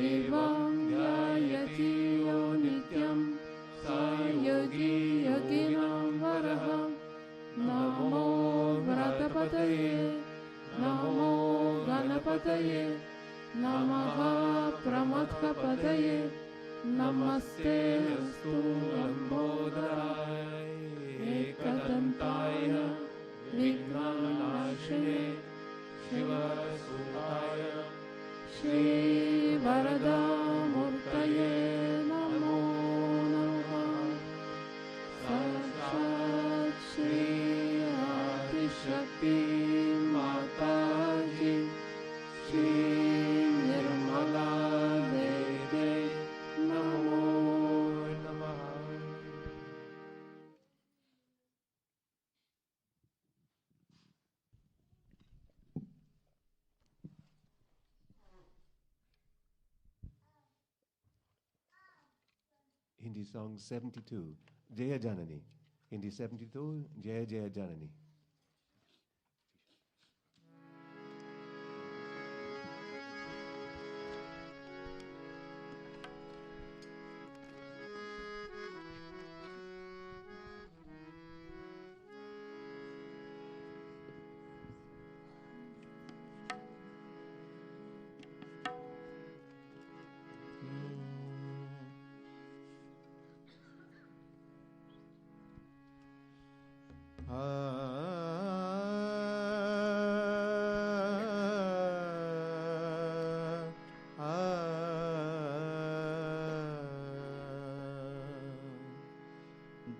एवं ध्यायति यो नित्यं स योगी योगिनां वरः नमो व्रतपतये नमो गणपतये नमः प्रमथपतये नमस्ते अस्तु लम्बोदराय एकदन्ताय विघ्ननाशिने शिवसुताय श्रीवरदामूर्तये नमो नमः साक्षात् श्री आदिशक्ति माताजी श्री निर्मला देवी नमो नमः। Hindi song 72, Jaya Janani. Hindi 72, Jaya Jaya Janani.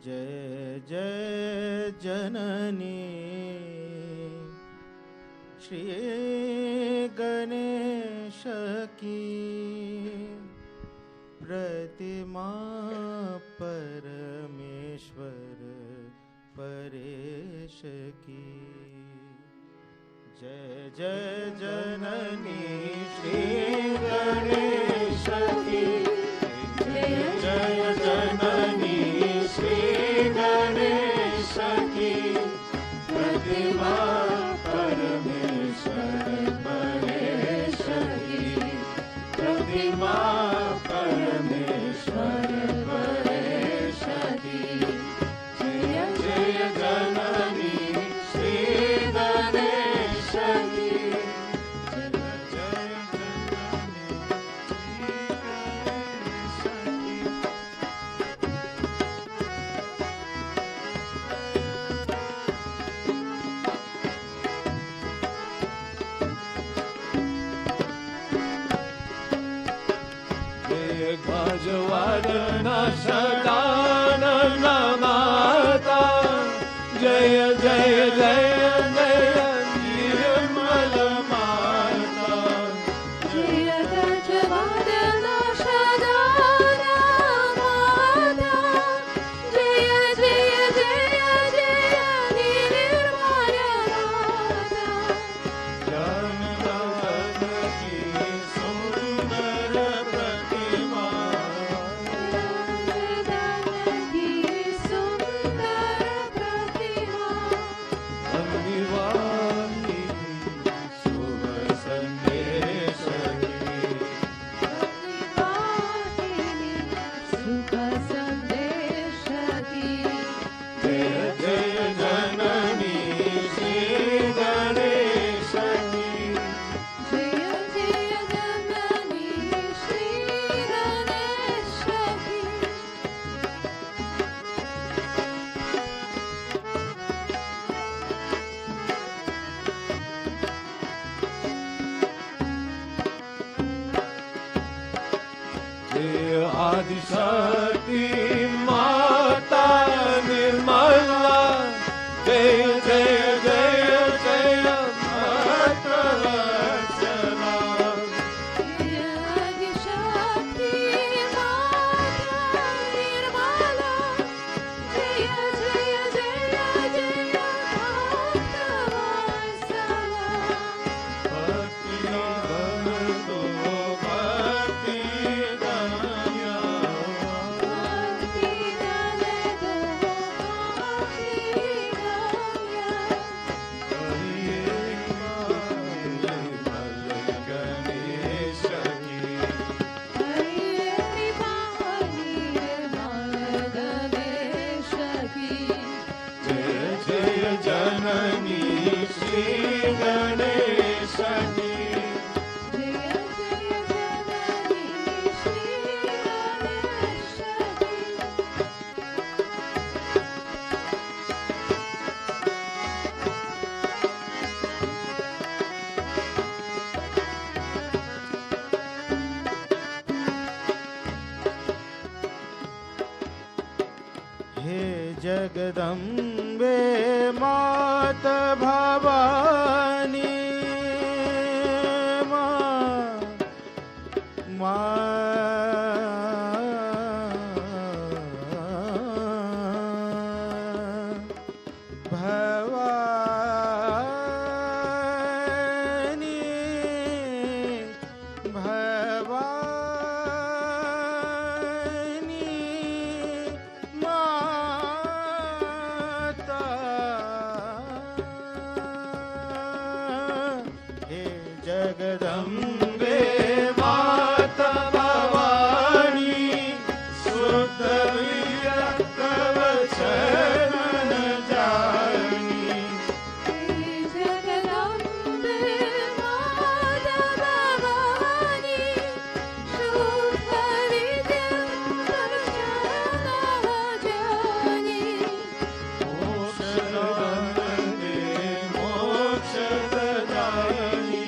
जय जय जननी श्री गणेश की प्रतिमा परमेश्वर परेश की। जय जय जननी श्री गणेश की जय जय जननी श्री गणेश की प्रतिमा परमेश्वर परेश की प्रतिमा परमेश्वर परेश की। जय जय जननी श्री गणेश की जय जय जननी श्री गणेश की। गजवादना सदानंद माता जय जय जय जय निर्मल माता। जय गजवादना सदानंद माता जय जय जय जय निर्मल माता। जनगण की सुंदर प्रतिमा शुभ संदेश जय जय जननी श्री गणेश की जय जय जननी श्री गणेश की। जय आदिशक्ति माता निर्मला जय जय जय जय भक्तवत्सला। जय आदिशक्ति माता निर्मला जय जय जय जय भक्तवत्सला। भक्ति बल तो भक्ति जगदम्बे मात भवानी जगदम्बे माता भवानी शुद्ध विरक्त वचन जानी जगदम्बे माता भवानी शुद्ध विरक्त वचन जानी मोक्षदायिनी मोक्षदायिनी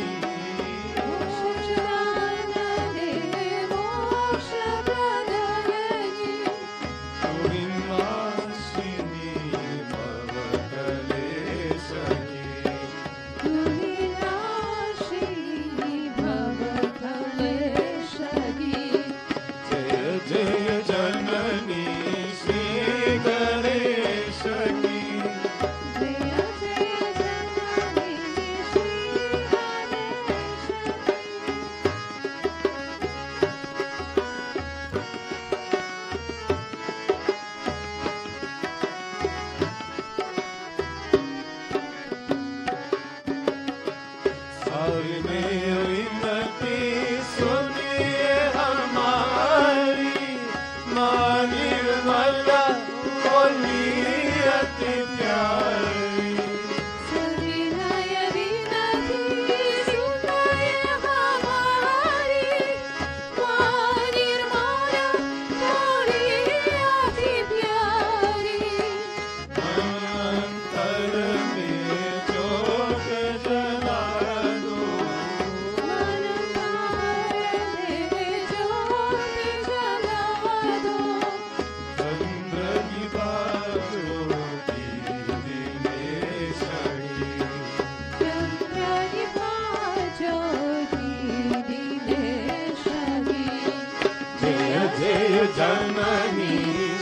जननी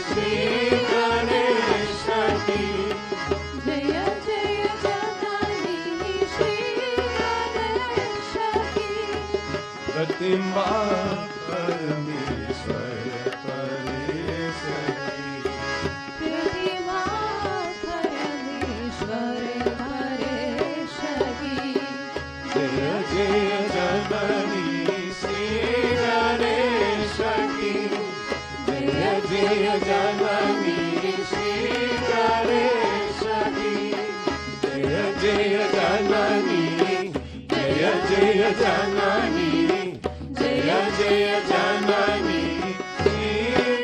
श्री गणेश की जय जय जननी श्री गणेश की प्रतिमा परमेश्वर परेश की प्रतिमा परमेश्वर परेश की जय जय जननी श्री गणेश की जय जय जननी श्री गणेश की जय जय जननी जय जय जननी जय जय जननी Shri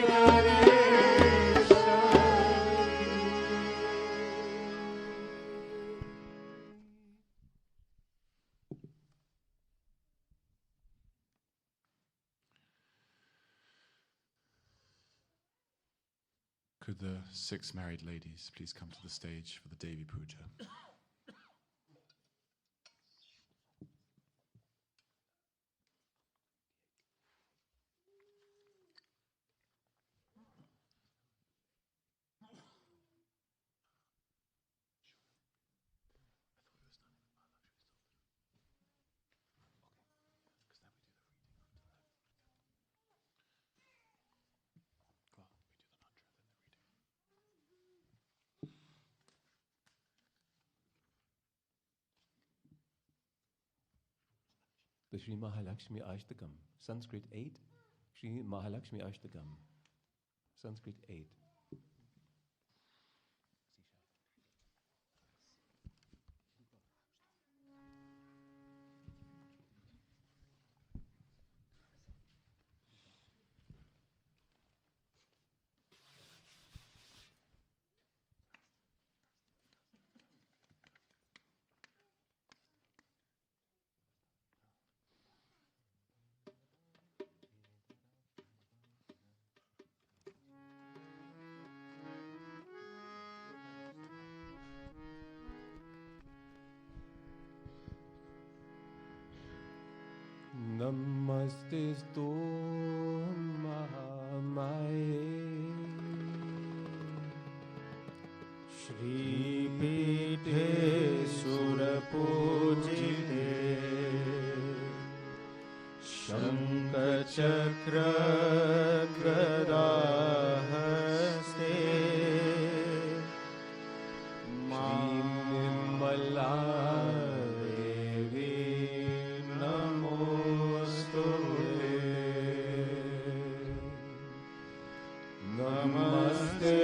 Ganesh Could the 6 married ladies please come to the stage for the Devi Puja? The Shri Mahalakshmi Ashtakam, Sanskrit 8, Shri Mahalakshmi Ashtakam, Sanskrit 8. Namastestu Mahamaye. Shri Pite Surapujite Shankachakra Gadahaste Mala Devi Namostute Namaste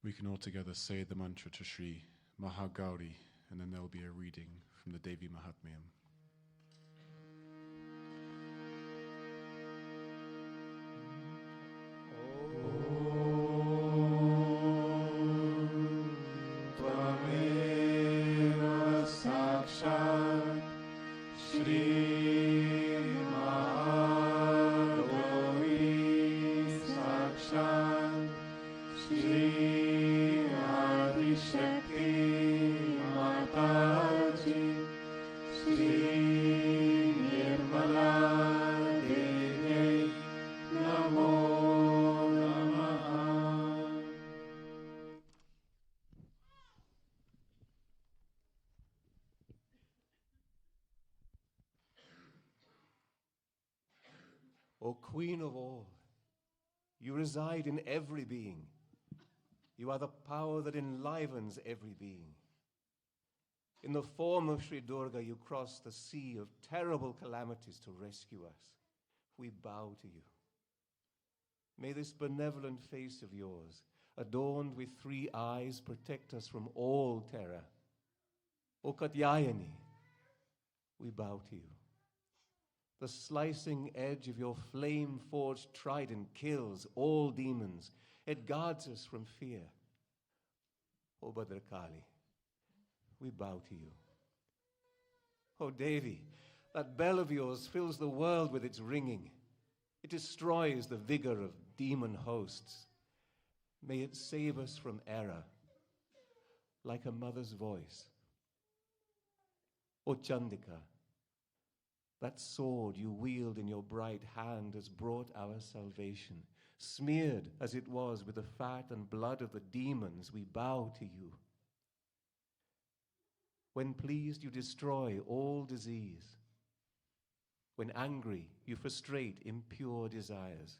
We can all together say the mantra to Shri Mahagauri, and then there will be a reading from the Devi Mahatmyam. O Queen of all, you reside in every being. You are the power that enlivens every being. In the form of Shri Durga, you cross the sea of terrible calamities to rescue us. We bow to you. May this benevolent face of yours, adorned with 3 eyes, protect us from all terror. O Katyayani, we bow to you. The slicing edge of your flame-forged trident kills all demons. It guards us from fear. O Bhadrakali, we bow to you. O Devi, that bell of yours fills the world with its ringing. It destroys the vigor of demon hosts. May it save us from error, like a mother's voice. O Chandika, that sword you wield in your bright hand has brought our salvation. Smeared as it was with the fat and blood of the demons, we bow to you. When pleased, you destroy all disease. When angry, you frustrate impure desires.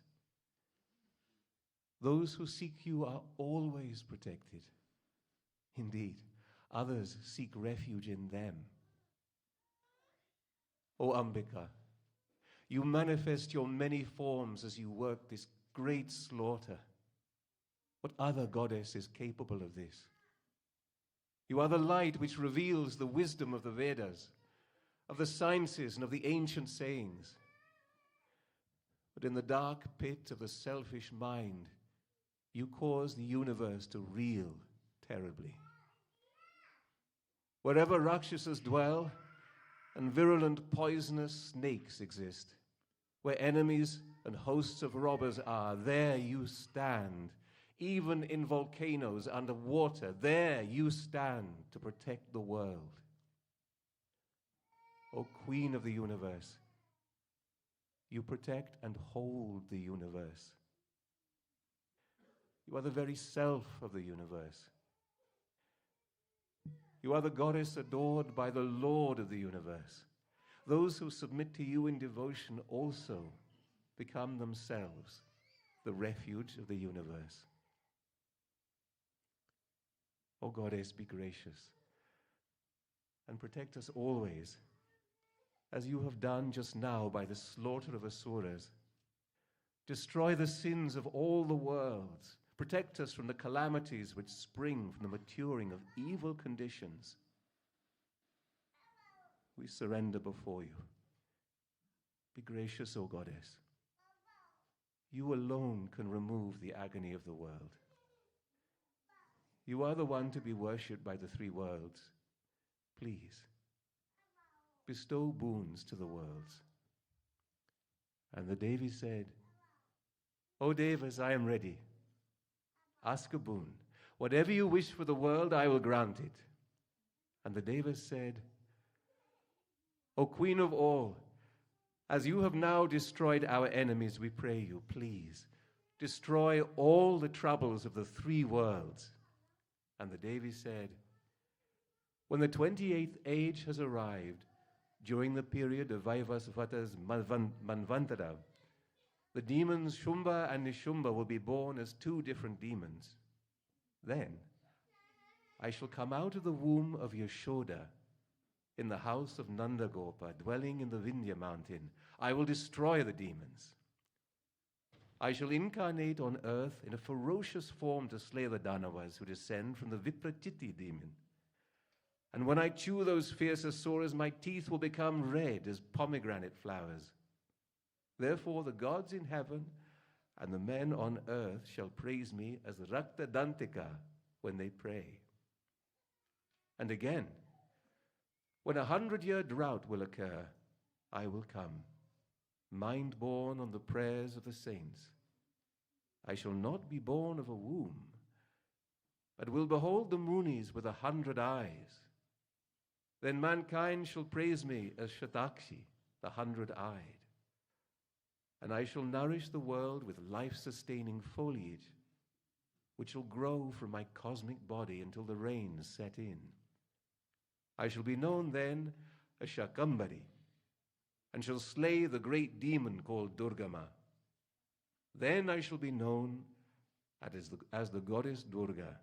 Those who seek you are always protected. Indeed, others seek refuge in them. O Ambika, you manifest your many forms as you work this great slaughter. What other goddess is capable of this? You are the light which reveals the wisdom of the Vedas, of the sciences and of the ancient sayings. But in the dark pit of the selfish mind, you cause the universe to reel terribly. Wherever Rakshasas dwell and virulent poisonous snakes exist, where enemies and hosts of robbers are, there you stand. Even in volcanoes under water, there you stand to protect the world. O Queen of the universe, you protect and hold the universe. You are the very self of the universe. You are the goddess adored by the Lord of the universe. Those who submit to you in devotion also become themselves the refuge of the universe. O Goddess, be gracious and protect us always, as you have done just now by the slaughter of Asuras. Destroy the sins of all the worlds. Protect us from the calamities which spring from the maturing of evil conditions. We surrender before you. Be gracious, O Goddess. You alone can remove the agony of the world. You are the one to be worshipped by the three worlds. Please, bestow boons to the worlds. And the Devi said, O Devas, I am ready. Ask a boon. Whatever you wish for the world, I will grant it. And the Devas said, O Queen of all, as you have now destroyed our enemies, we pray you, please, destroy all the troubles of the three worlds. And the Devi said, when the 28th age has arrived, during the period of Vaivasvata's Manvantara, the demons Shumba and Nishumba will be born as two different demons. Then I shall come out of the womb of Yashoda in the house of Nandagopa, dwelling in the Vindhya mountain. I will destroy the demons. I shall incarnate on earth in a ferocious form to slay the Danavas who descend from the Viprachiti demon. And when I chew those fierce asuras, my teeth will become red as pomegranate flowers. Therefore the gods in heaven and the men on earth shall praise me as Rakta Dantika when they pray. And again, when 100-year drought will occur, I will come, mind born on the prayers of the saints. I shall not be born of a womb, but will behold the Munis with 100 eyes. Then mankind shall praise me as Shatakshi, the 100-eyed. And I shall nourish the world with life-sustaining foliage, which shall grow from my cosmic body until the rains set in. I shall be known then as Shakambari, and shall slay the great demon called Durgama. Then I shall be known as the goddess Durga,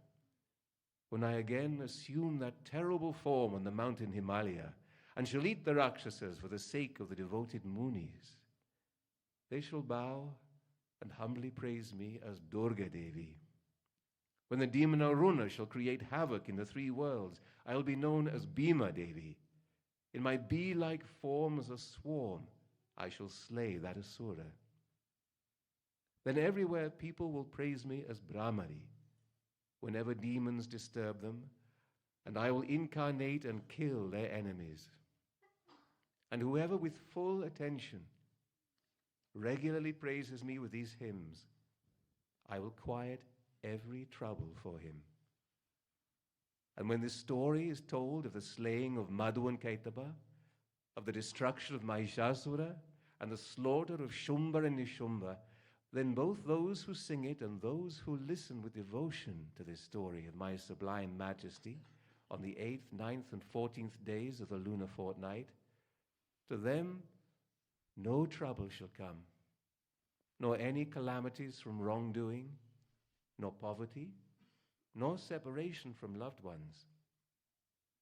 when I again assume that terrible form on the mountain Himalaya, and shall eat the Rakshasas for the sake of the devoted Munis. They shall bow and humbly praise me as Durga Devi. When the demon Aruna shall create havoc in the three worlds, I will be known as Bhima Devi. In my bee-like form as a swarm, I shall slay that Asura. Then everywhere people will praise me as Brahmari, whenever demons disturb them, and I will incarnate and kill their enemies. And whoever with full attention regularly praises me with these hymns, I will quiet every trouble for him. And when this story is told of the slaying of Madhu and Kaitaba, of the destruction of Mahishasura, and the slaughter of Shumba and Nishumba, then both those who sing it and those who listen with devotion to this story of my sublime majesty on the 8th, 9th, and 14th days of the lunar fortnight, to them no trouble shall come, nor any calamities from wrongdoing, nor poverty, nor separation from loved ones.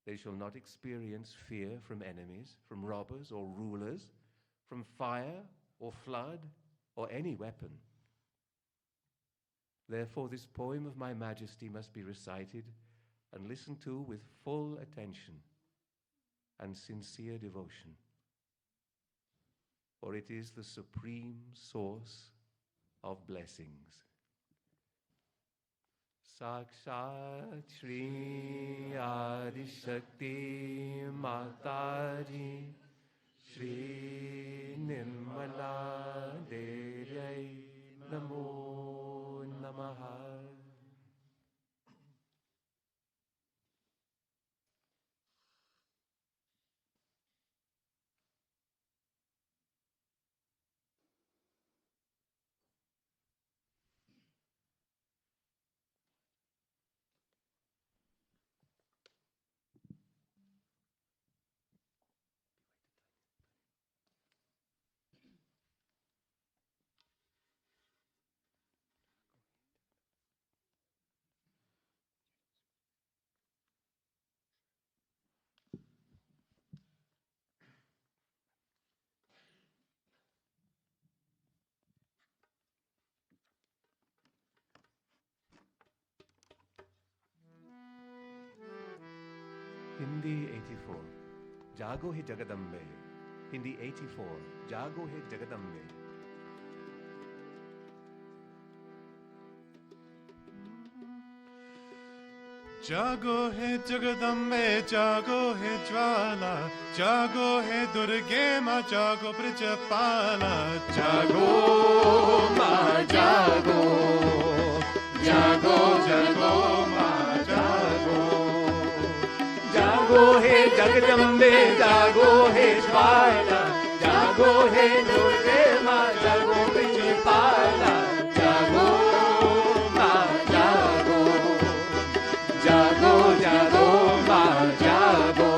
They shall not experience fear from enemies, from robbers or rulers, from fire or flood or any weapon. Therefore, this poem of my Majesty must be recited and listened to with full attention and sincere devotion, for it is the supreme source of blessings. Sakshat Shri Adi Shakti Mataji Shri Nirmala Devi Namo Namaha. Hindi 84. Jago he Jagadambe. Hindi 84. Jago he Jagadambe. Jago he Jagadambe, jago he Jwala, jago he Durga Mata, jago Brajapala, jago ma jago, jago jago ma jago. Jago he Jagadambe, jago he Jwala, jago he Durga Mata, jago Brajapala, jago ma jago, jago jago ma jago.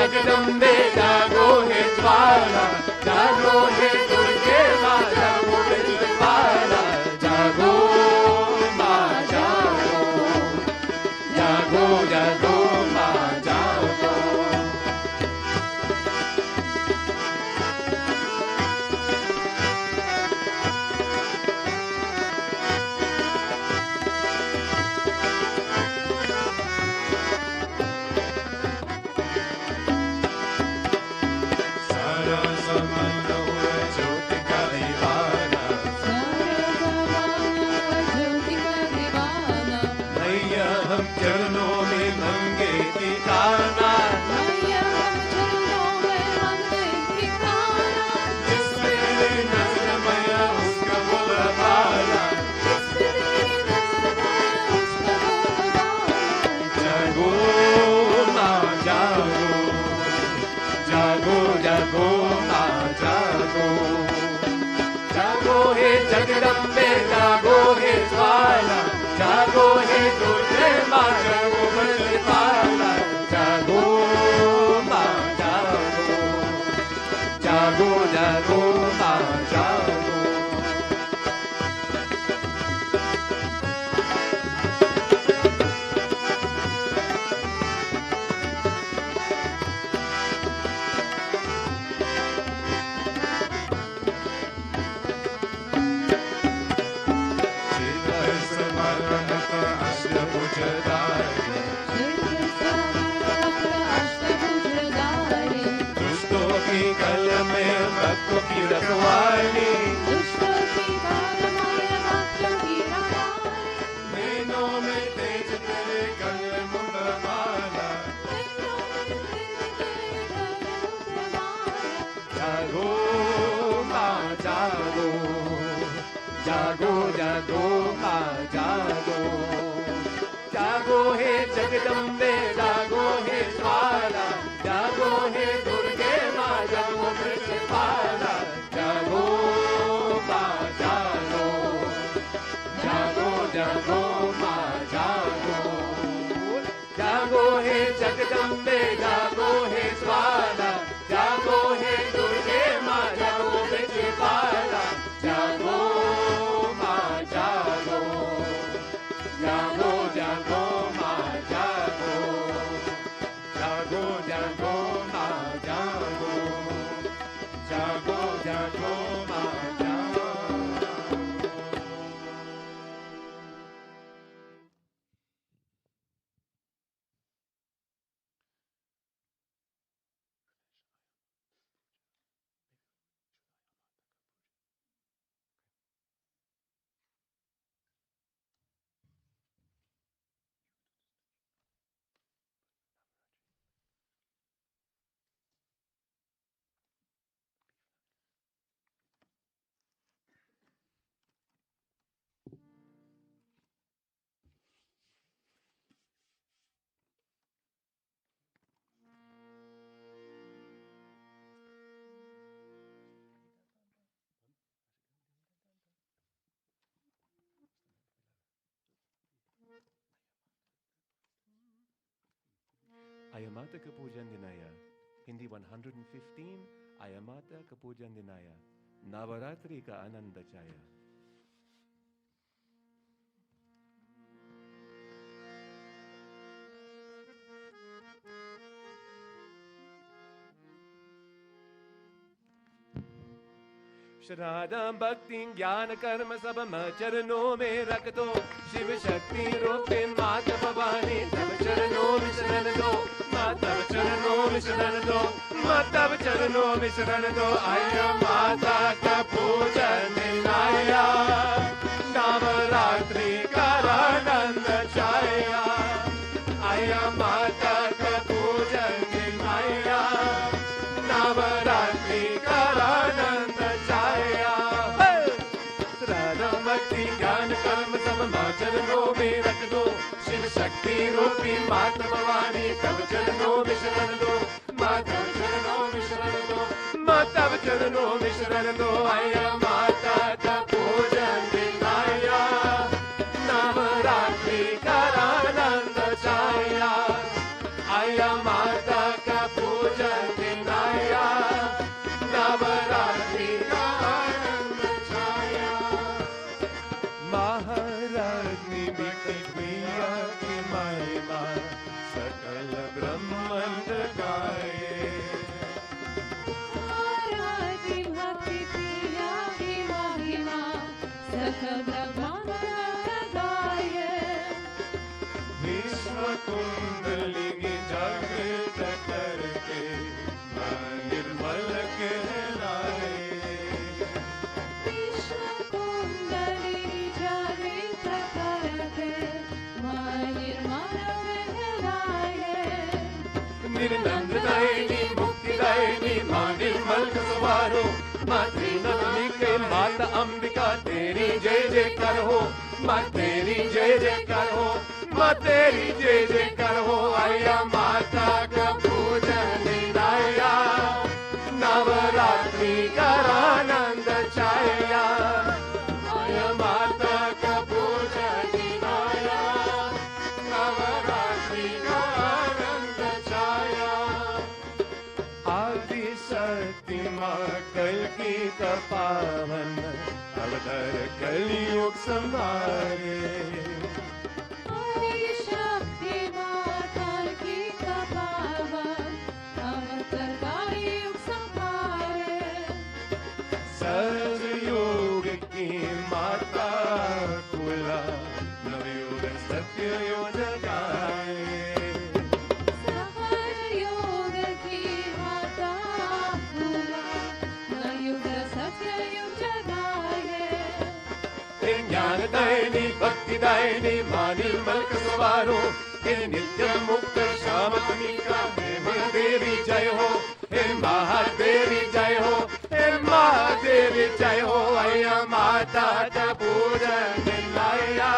Jagadambe, jago he Jwala, jago he Durga Mata, jago Brajapala, jago ma jago, jago jago ma jago. Jagadambe, jago he Jwala, jago he Durga Mata, jago Brajapala, jago ma jago, jago jago ma jago. Dushto ki kal mein भक्तों की रखवाली, दुष्टों की मार माया भक्तों की रखवाली, नैनों में तेज तेरे गल मुंड माला, नैनों में तेरे गल मुंड माला। जागो माँ जागो, जागो जागो माँ जागो, जागो हे जगदम्बे, जागो हे ज्वाला, जागो हे दुर्गे माँ, जागो वृषपाला, जागो माँ जागो, जागो जागो माँ जागो, जागो हे जगदम्बे, जागो हे ज्वाला, जागो हे दुर्गे माँ, जागो वृषपाला, जागो माँ जागो, जागो जागो माँ जागो, जागो जागो माँ जागो, जागो जागो माँ जागो। Ayamata ka pujan dinaya. Hindi 115, Ayamata ka pujan dinaya. Navaratri ka ananda chaya. श्राद्ध भक्ति ज्ञान कर्म सब मैं चरणों में रख दो, शिव शक्ति रूपे माता भवानी तब चरणों में शरण दो, माता चरणों में शरण दो, माता चरणों में शरण दो। आया माता का पूजन आया, नवरात्रि का आनंद छाया, आया माता का पूजन आया, नवरात्रि का आनंद छाया। भक्ति ज्ञान कर्म सब माँ चरणों में रख दो, शिव शक्ति रूपी माता भवानी तब चरणों में शरण दो, माता चरणों में शरण दो, माता चरणों में शरण दो। आया माता का पूजन आया, नवरात्रि का आनंद छाया, आया माता का पूजन आया, नवरात्रि का आनंद छाया। महारानी बिटिया की महिमा सकल ब्रह्मांड गाए, आराधी भक्ति प्रिया की महिमा सकल ब्रह्मांड गाए। विश्व कुंडली जागृत करके मां निर्मल कहलाए, विश्व कुंडली जागृत करके मां निर्मल कहलाए। निर्नंददायिनी मुक्तिदायिनी मां निर्मल का सवारो, मां त्रिनवनी के माता अंबिका तेरी जय जयकार हो, मां तेरी जय जयकार हो, मां तेरी जय जयकार हो। आया माता का पूजन आया, नवरात्रि का आनंद छाया, आया माता का पूजन आया, नवरात्रि का आनंद छाया। आदि शक्ति माँ कल की पावन अवतार कलयुग संभारे, आदि शक्ति माता की पावन अवतार कलयुग संभारे। सतयुग की माता कुला नवयुग सत्ययुग जगाए, सहज योग की माता भूला हे ज्ञानदायिनी भक्तिदायिनी माँ निर्मल का सवारो, हे नित्य मुक्त श्यामत्मिका, हे महादेवी जय हो, हे महादेवी जय हो, हे महादेवी जय हो। अय्या माता का पूजन लाया,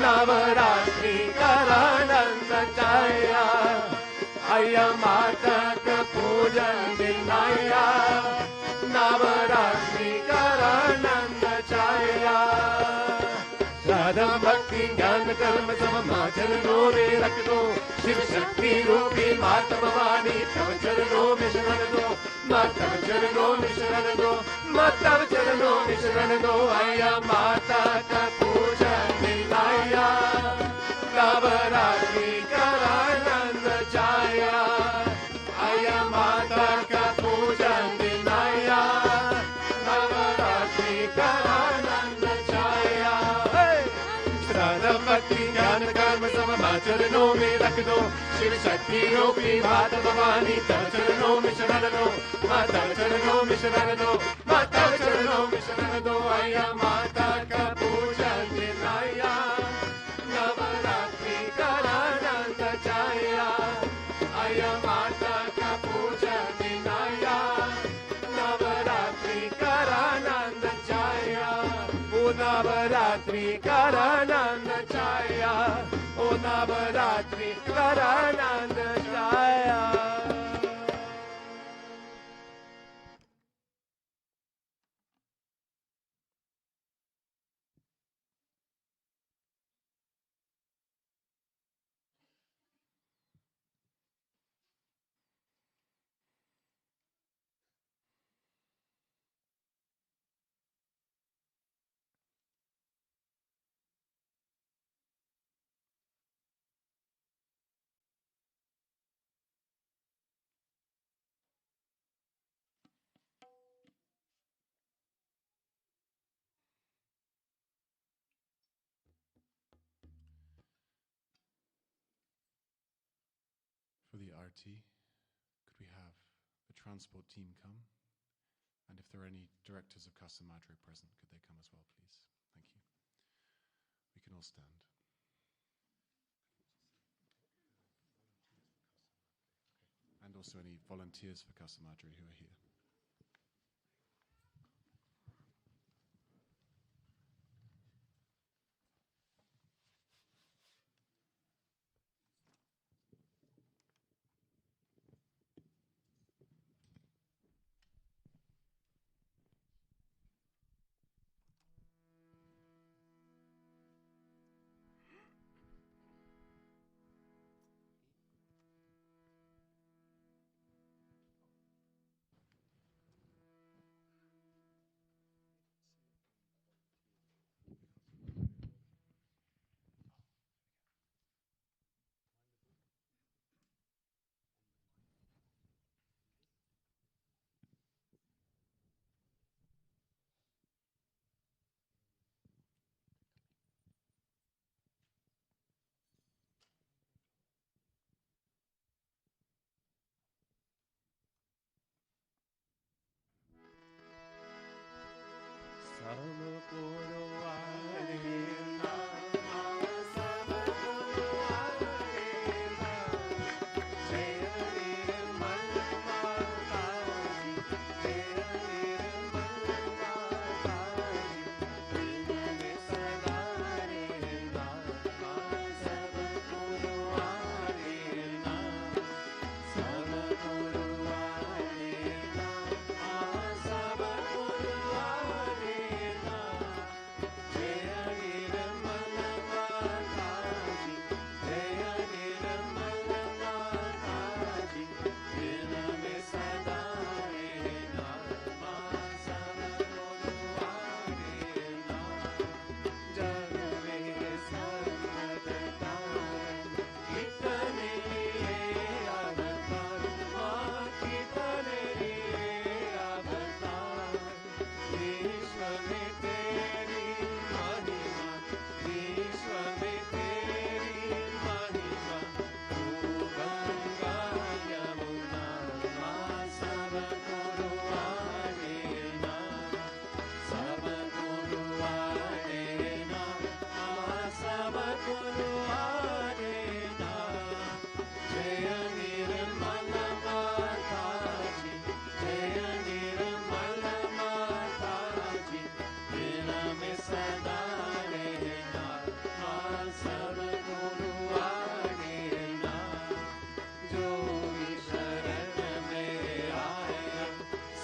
नवरात्रि का आनंद छाया, अय्या माता का पूजन लाया, नवरात्रि का आनंद छाया। श्रद्धा भक्ति ज्ञान कर्म सब माँ चरणों में रख दो, शिव शक्ति रूपी माता भवानी तव चरणों में शरण दो, माँ तव चरणों में शरण दो, माँ तव चरणों में शरण दो। आया माता का पूजन लाया, नवरात्रि का आनंद छाया, आया माता का पूजन लाया, नवरात्रि का आनंद छाया। श्रद्धा भक्ति ज्ञान कर्म सब माँ चरणों में रख दो, शिव शक्ति रूपी माता भवानी तव चरणों में शरण दो, माँ तव चरणों में शरण दो, माँ तव चरणों में शरण दो। आया माता का पूजन लाया, नवरात्रि का आनंद छाया, आया माता का पूजन लाया, नवरात्रि का आनंद छाया, ओ नवरात्रि का आनंद छाया, ओ नवरात्रि का आनंद छाया। For the arti, could we have the transport team come? And if there are any directors of Casa Madre present, could they come as well, please? Thank you. We can all stand. And also any volunteers for Casa Madre who are here.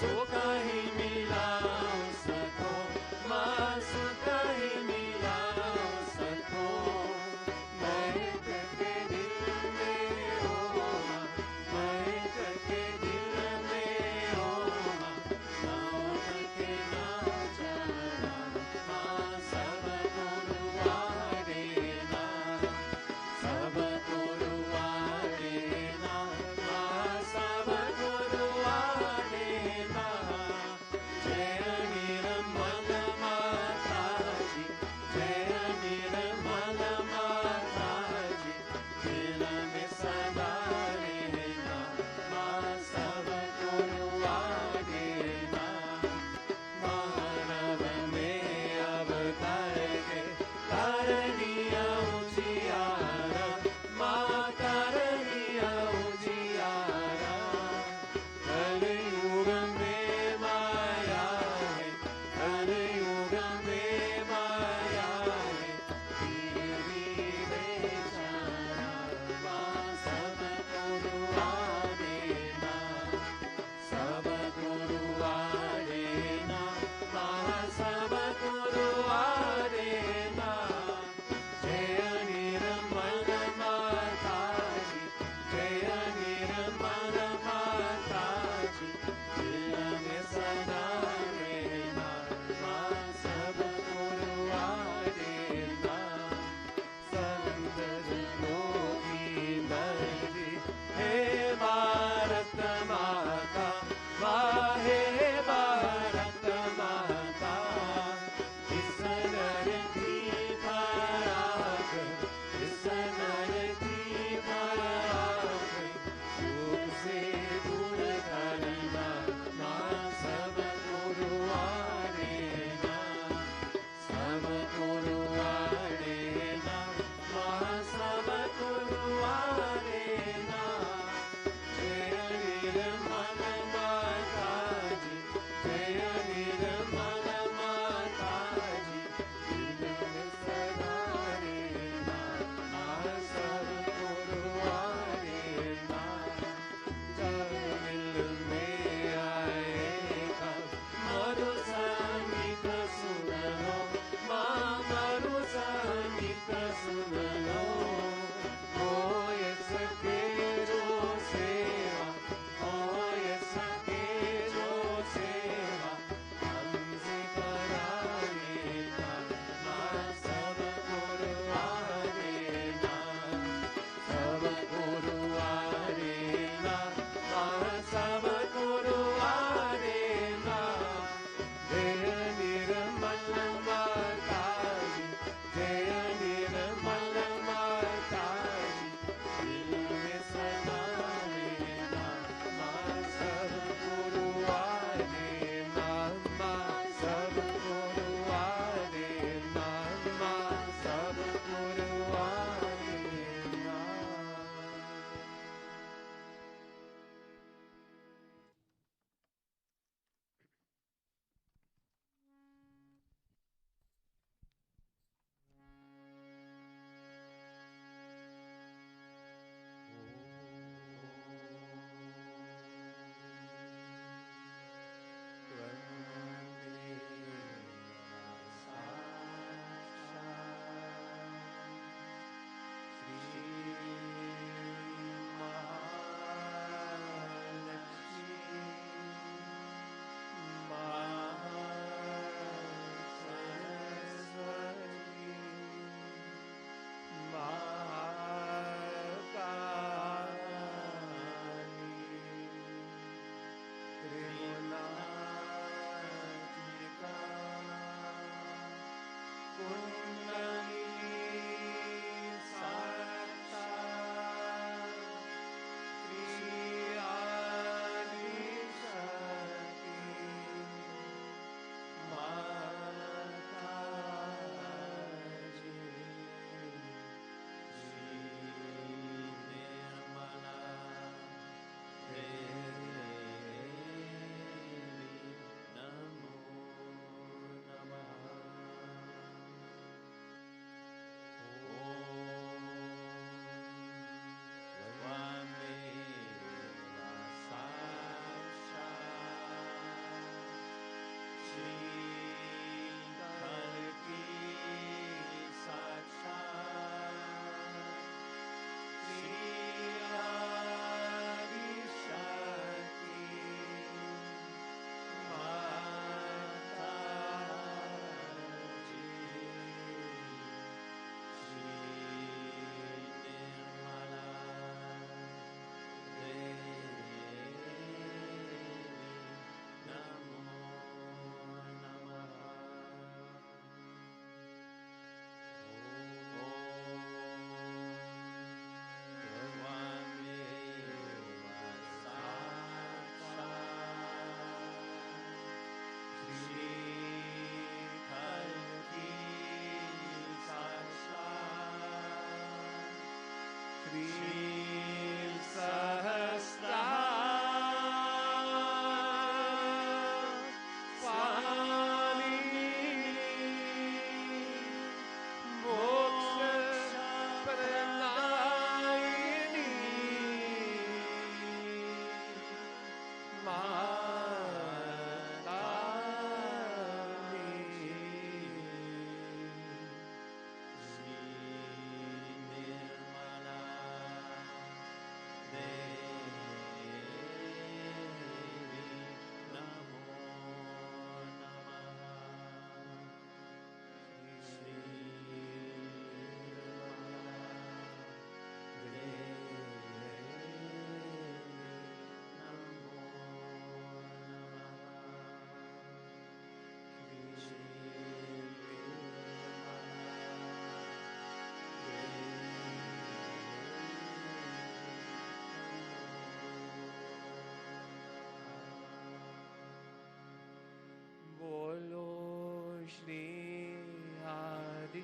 सुख ही मिला सको माँ सुख ही मिला सको महक के दिल में हो माँ महक के दिल में हो माँ नाव के नाव चला माँ सब गुरुआ देना सब गुरुआ देना माँ सब गुरुआ देना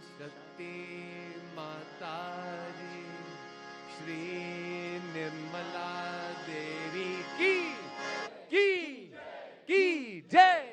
शक्ति माता जी श्री निर्मला देवी की जय।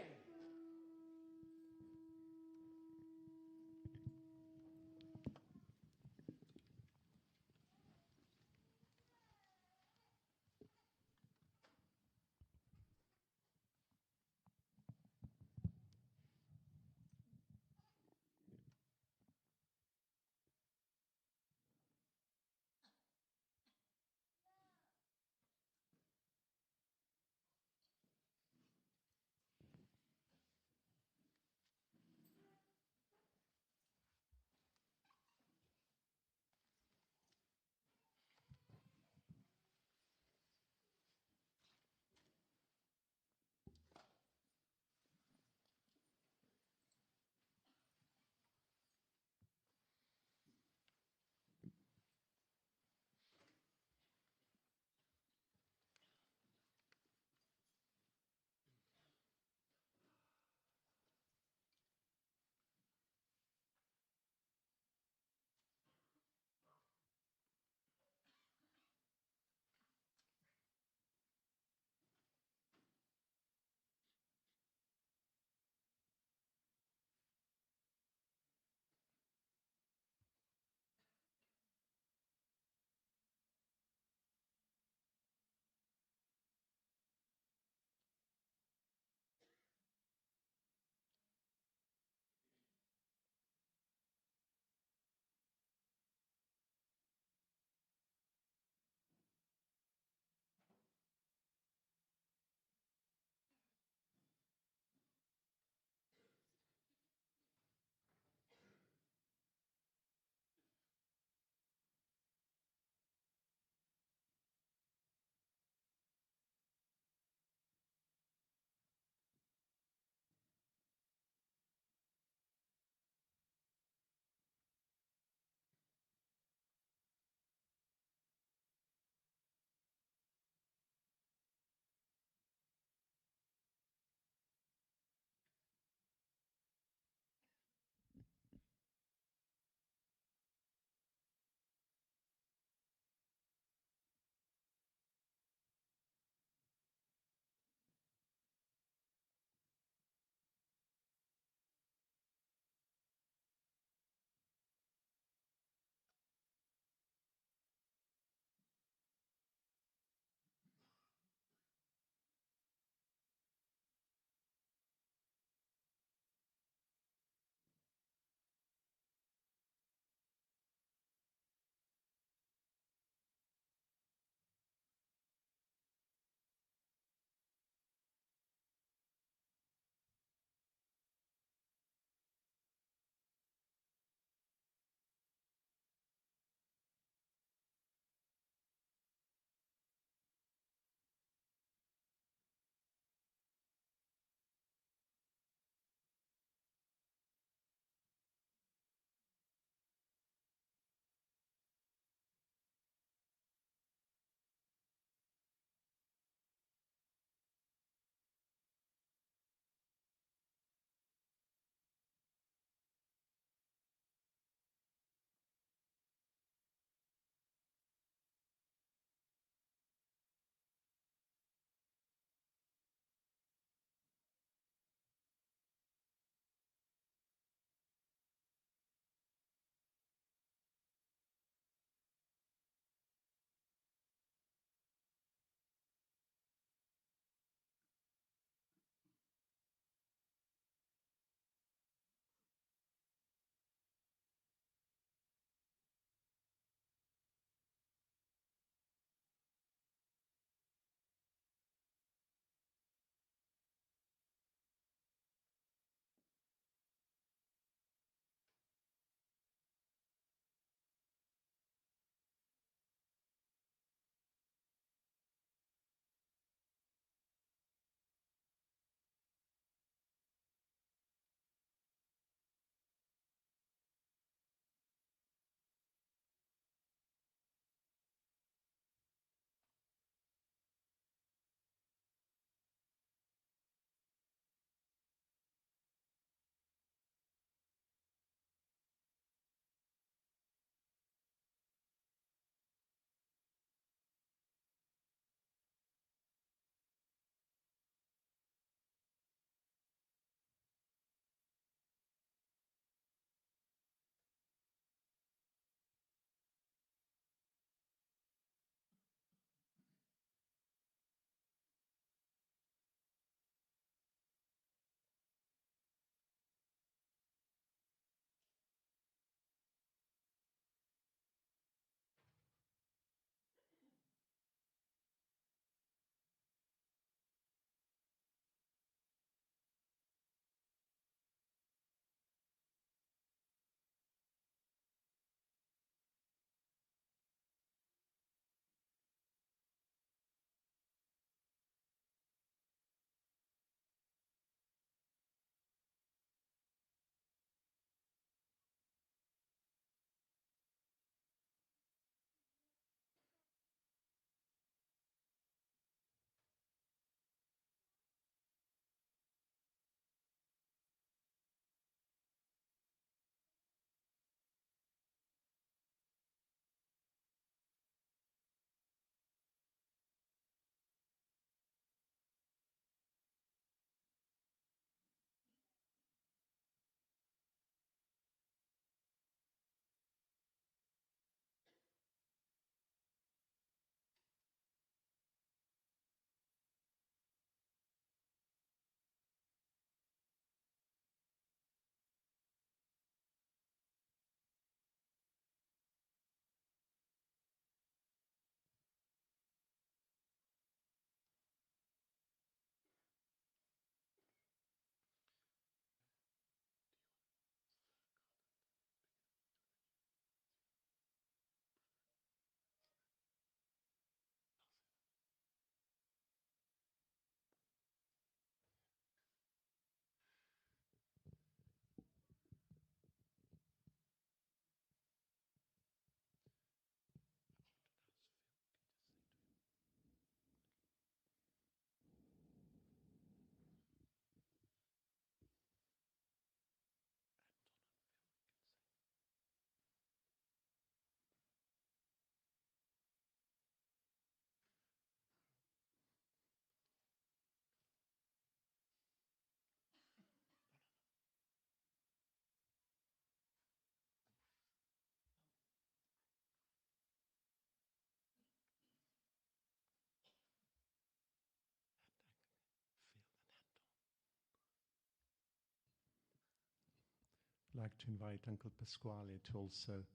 like to invite Uncle Pasquale to also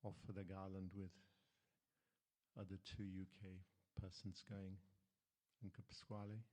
offer the garland with other 2 UK persons going. Uncle Pasquale.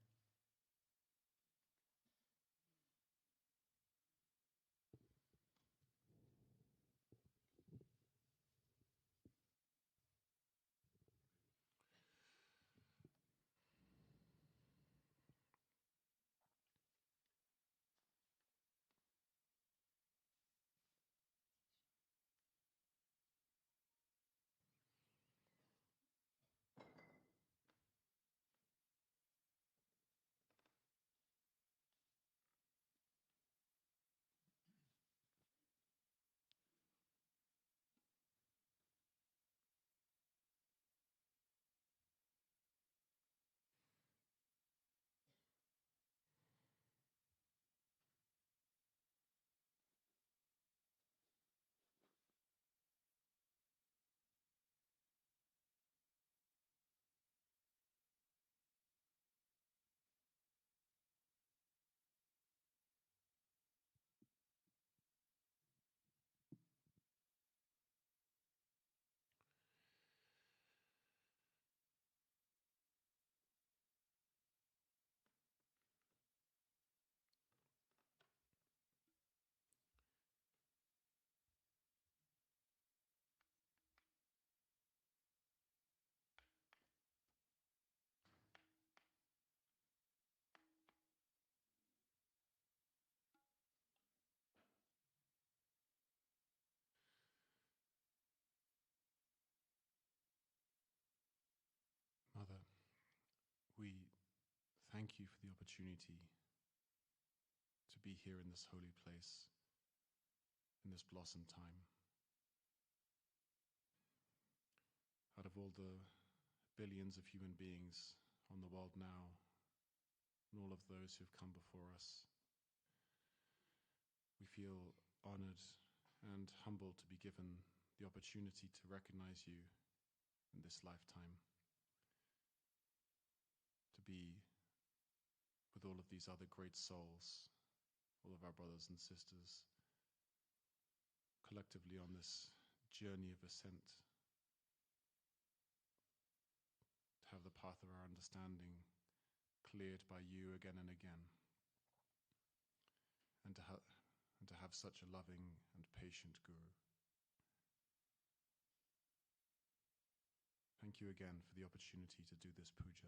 Mother, we thank you for the opportunity to be here in this holy place, in this blossom time. Out of all the billions of human beings on the world now, and all of those who have come before us, we feel honored and humbled to be given the opportunity to recognize you in this lifetime, to be with all of these other great souls, all of our brothers and sisters, collectively on this journey of ascent, to have the path of our understanding cleared by you again and again, and to have such a loving and patient Guru. Thank you again for the opportunity to do this puja.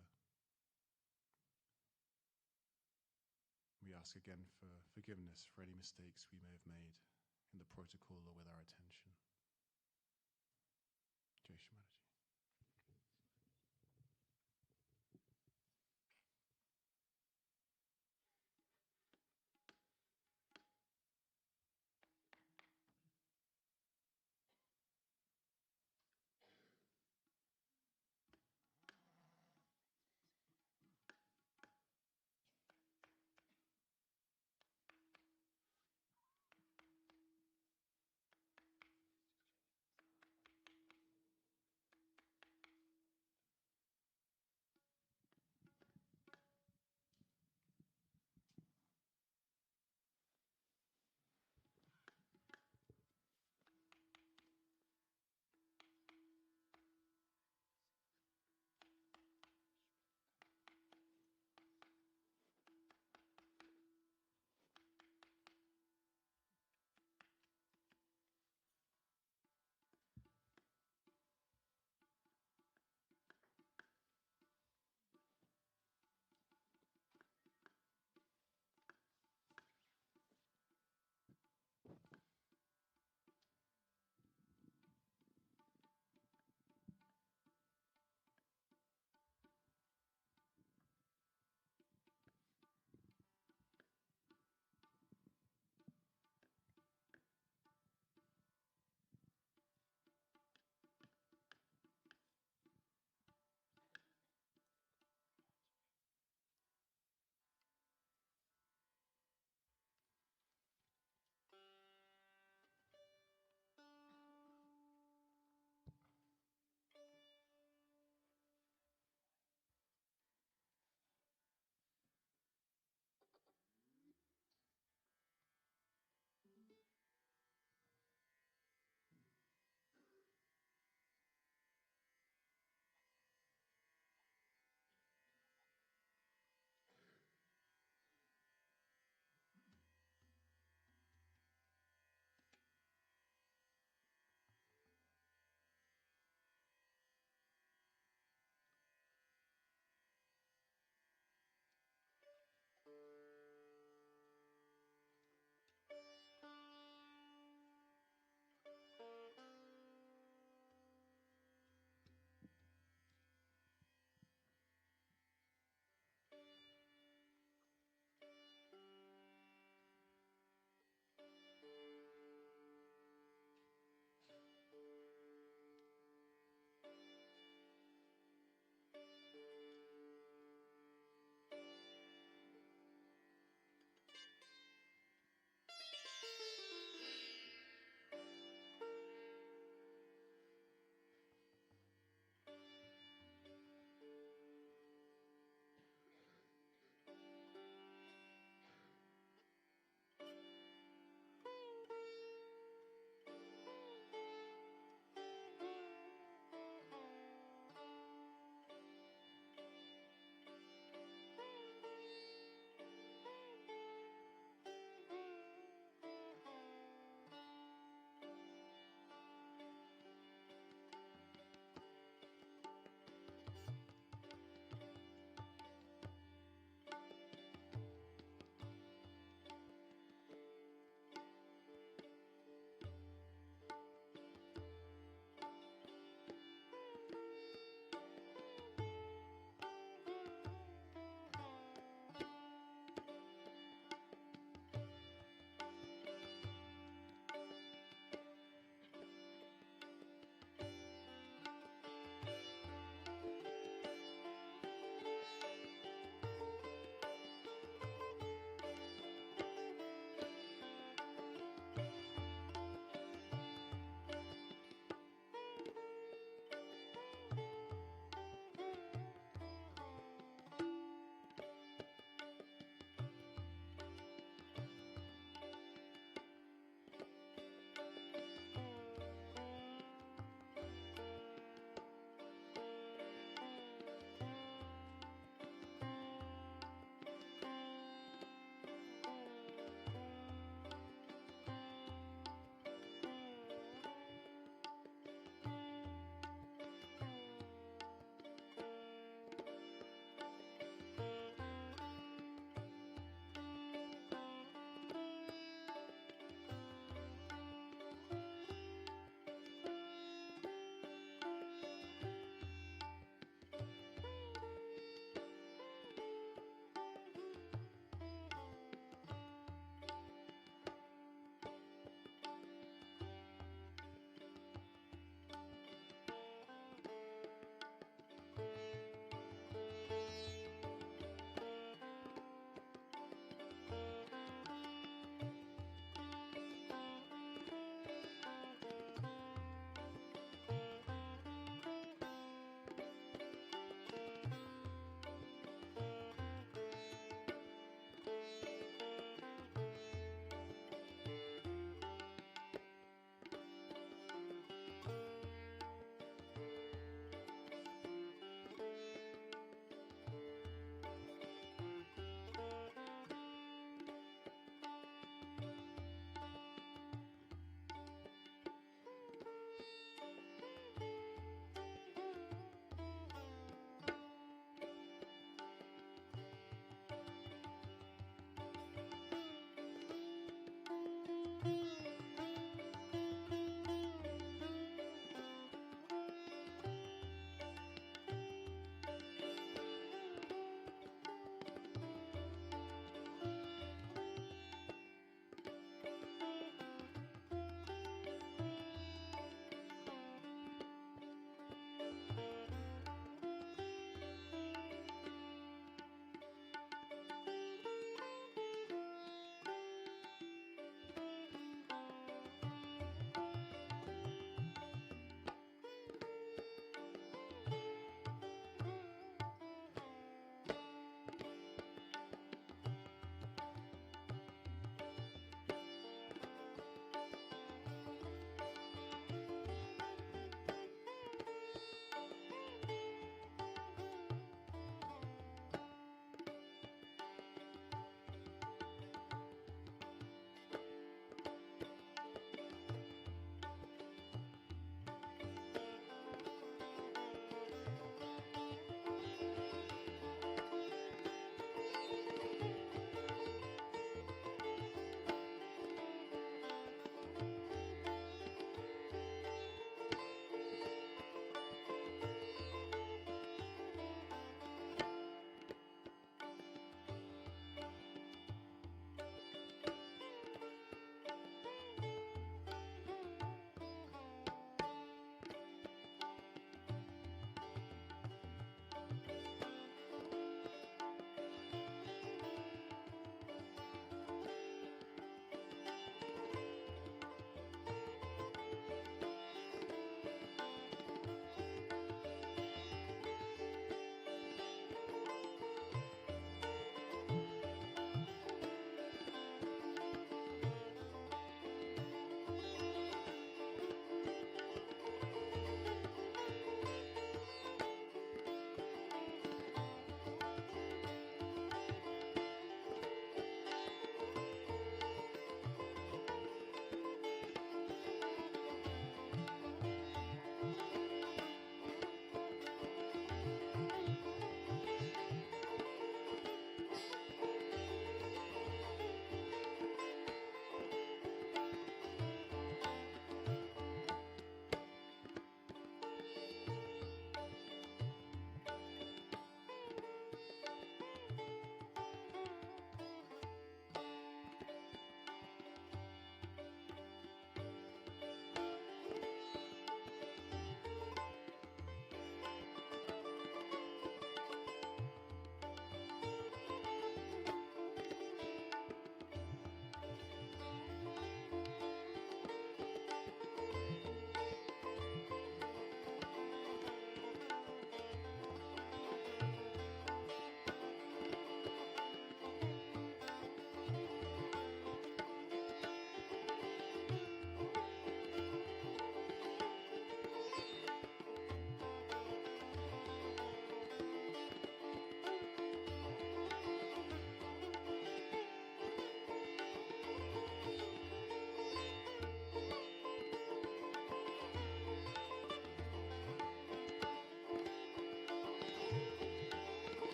We ask again for forgiveness for any mistakes we may have made in the protocol or with our attention. Jai Shri Mataji.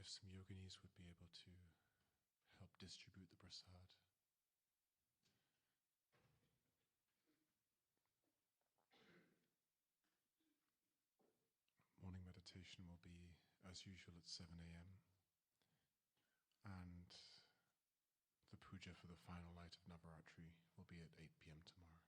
if some yoginis would be able to help distribute the prasad. Morning meditation will be, as usual, at 7 a.m. And the puja for the final night of Navaratri will be at 8 p.m. tomorrow.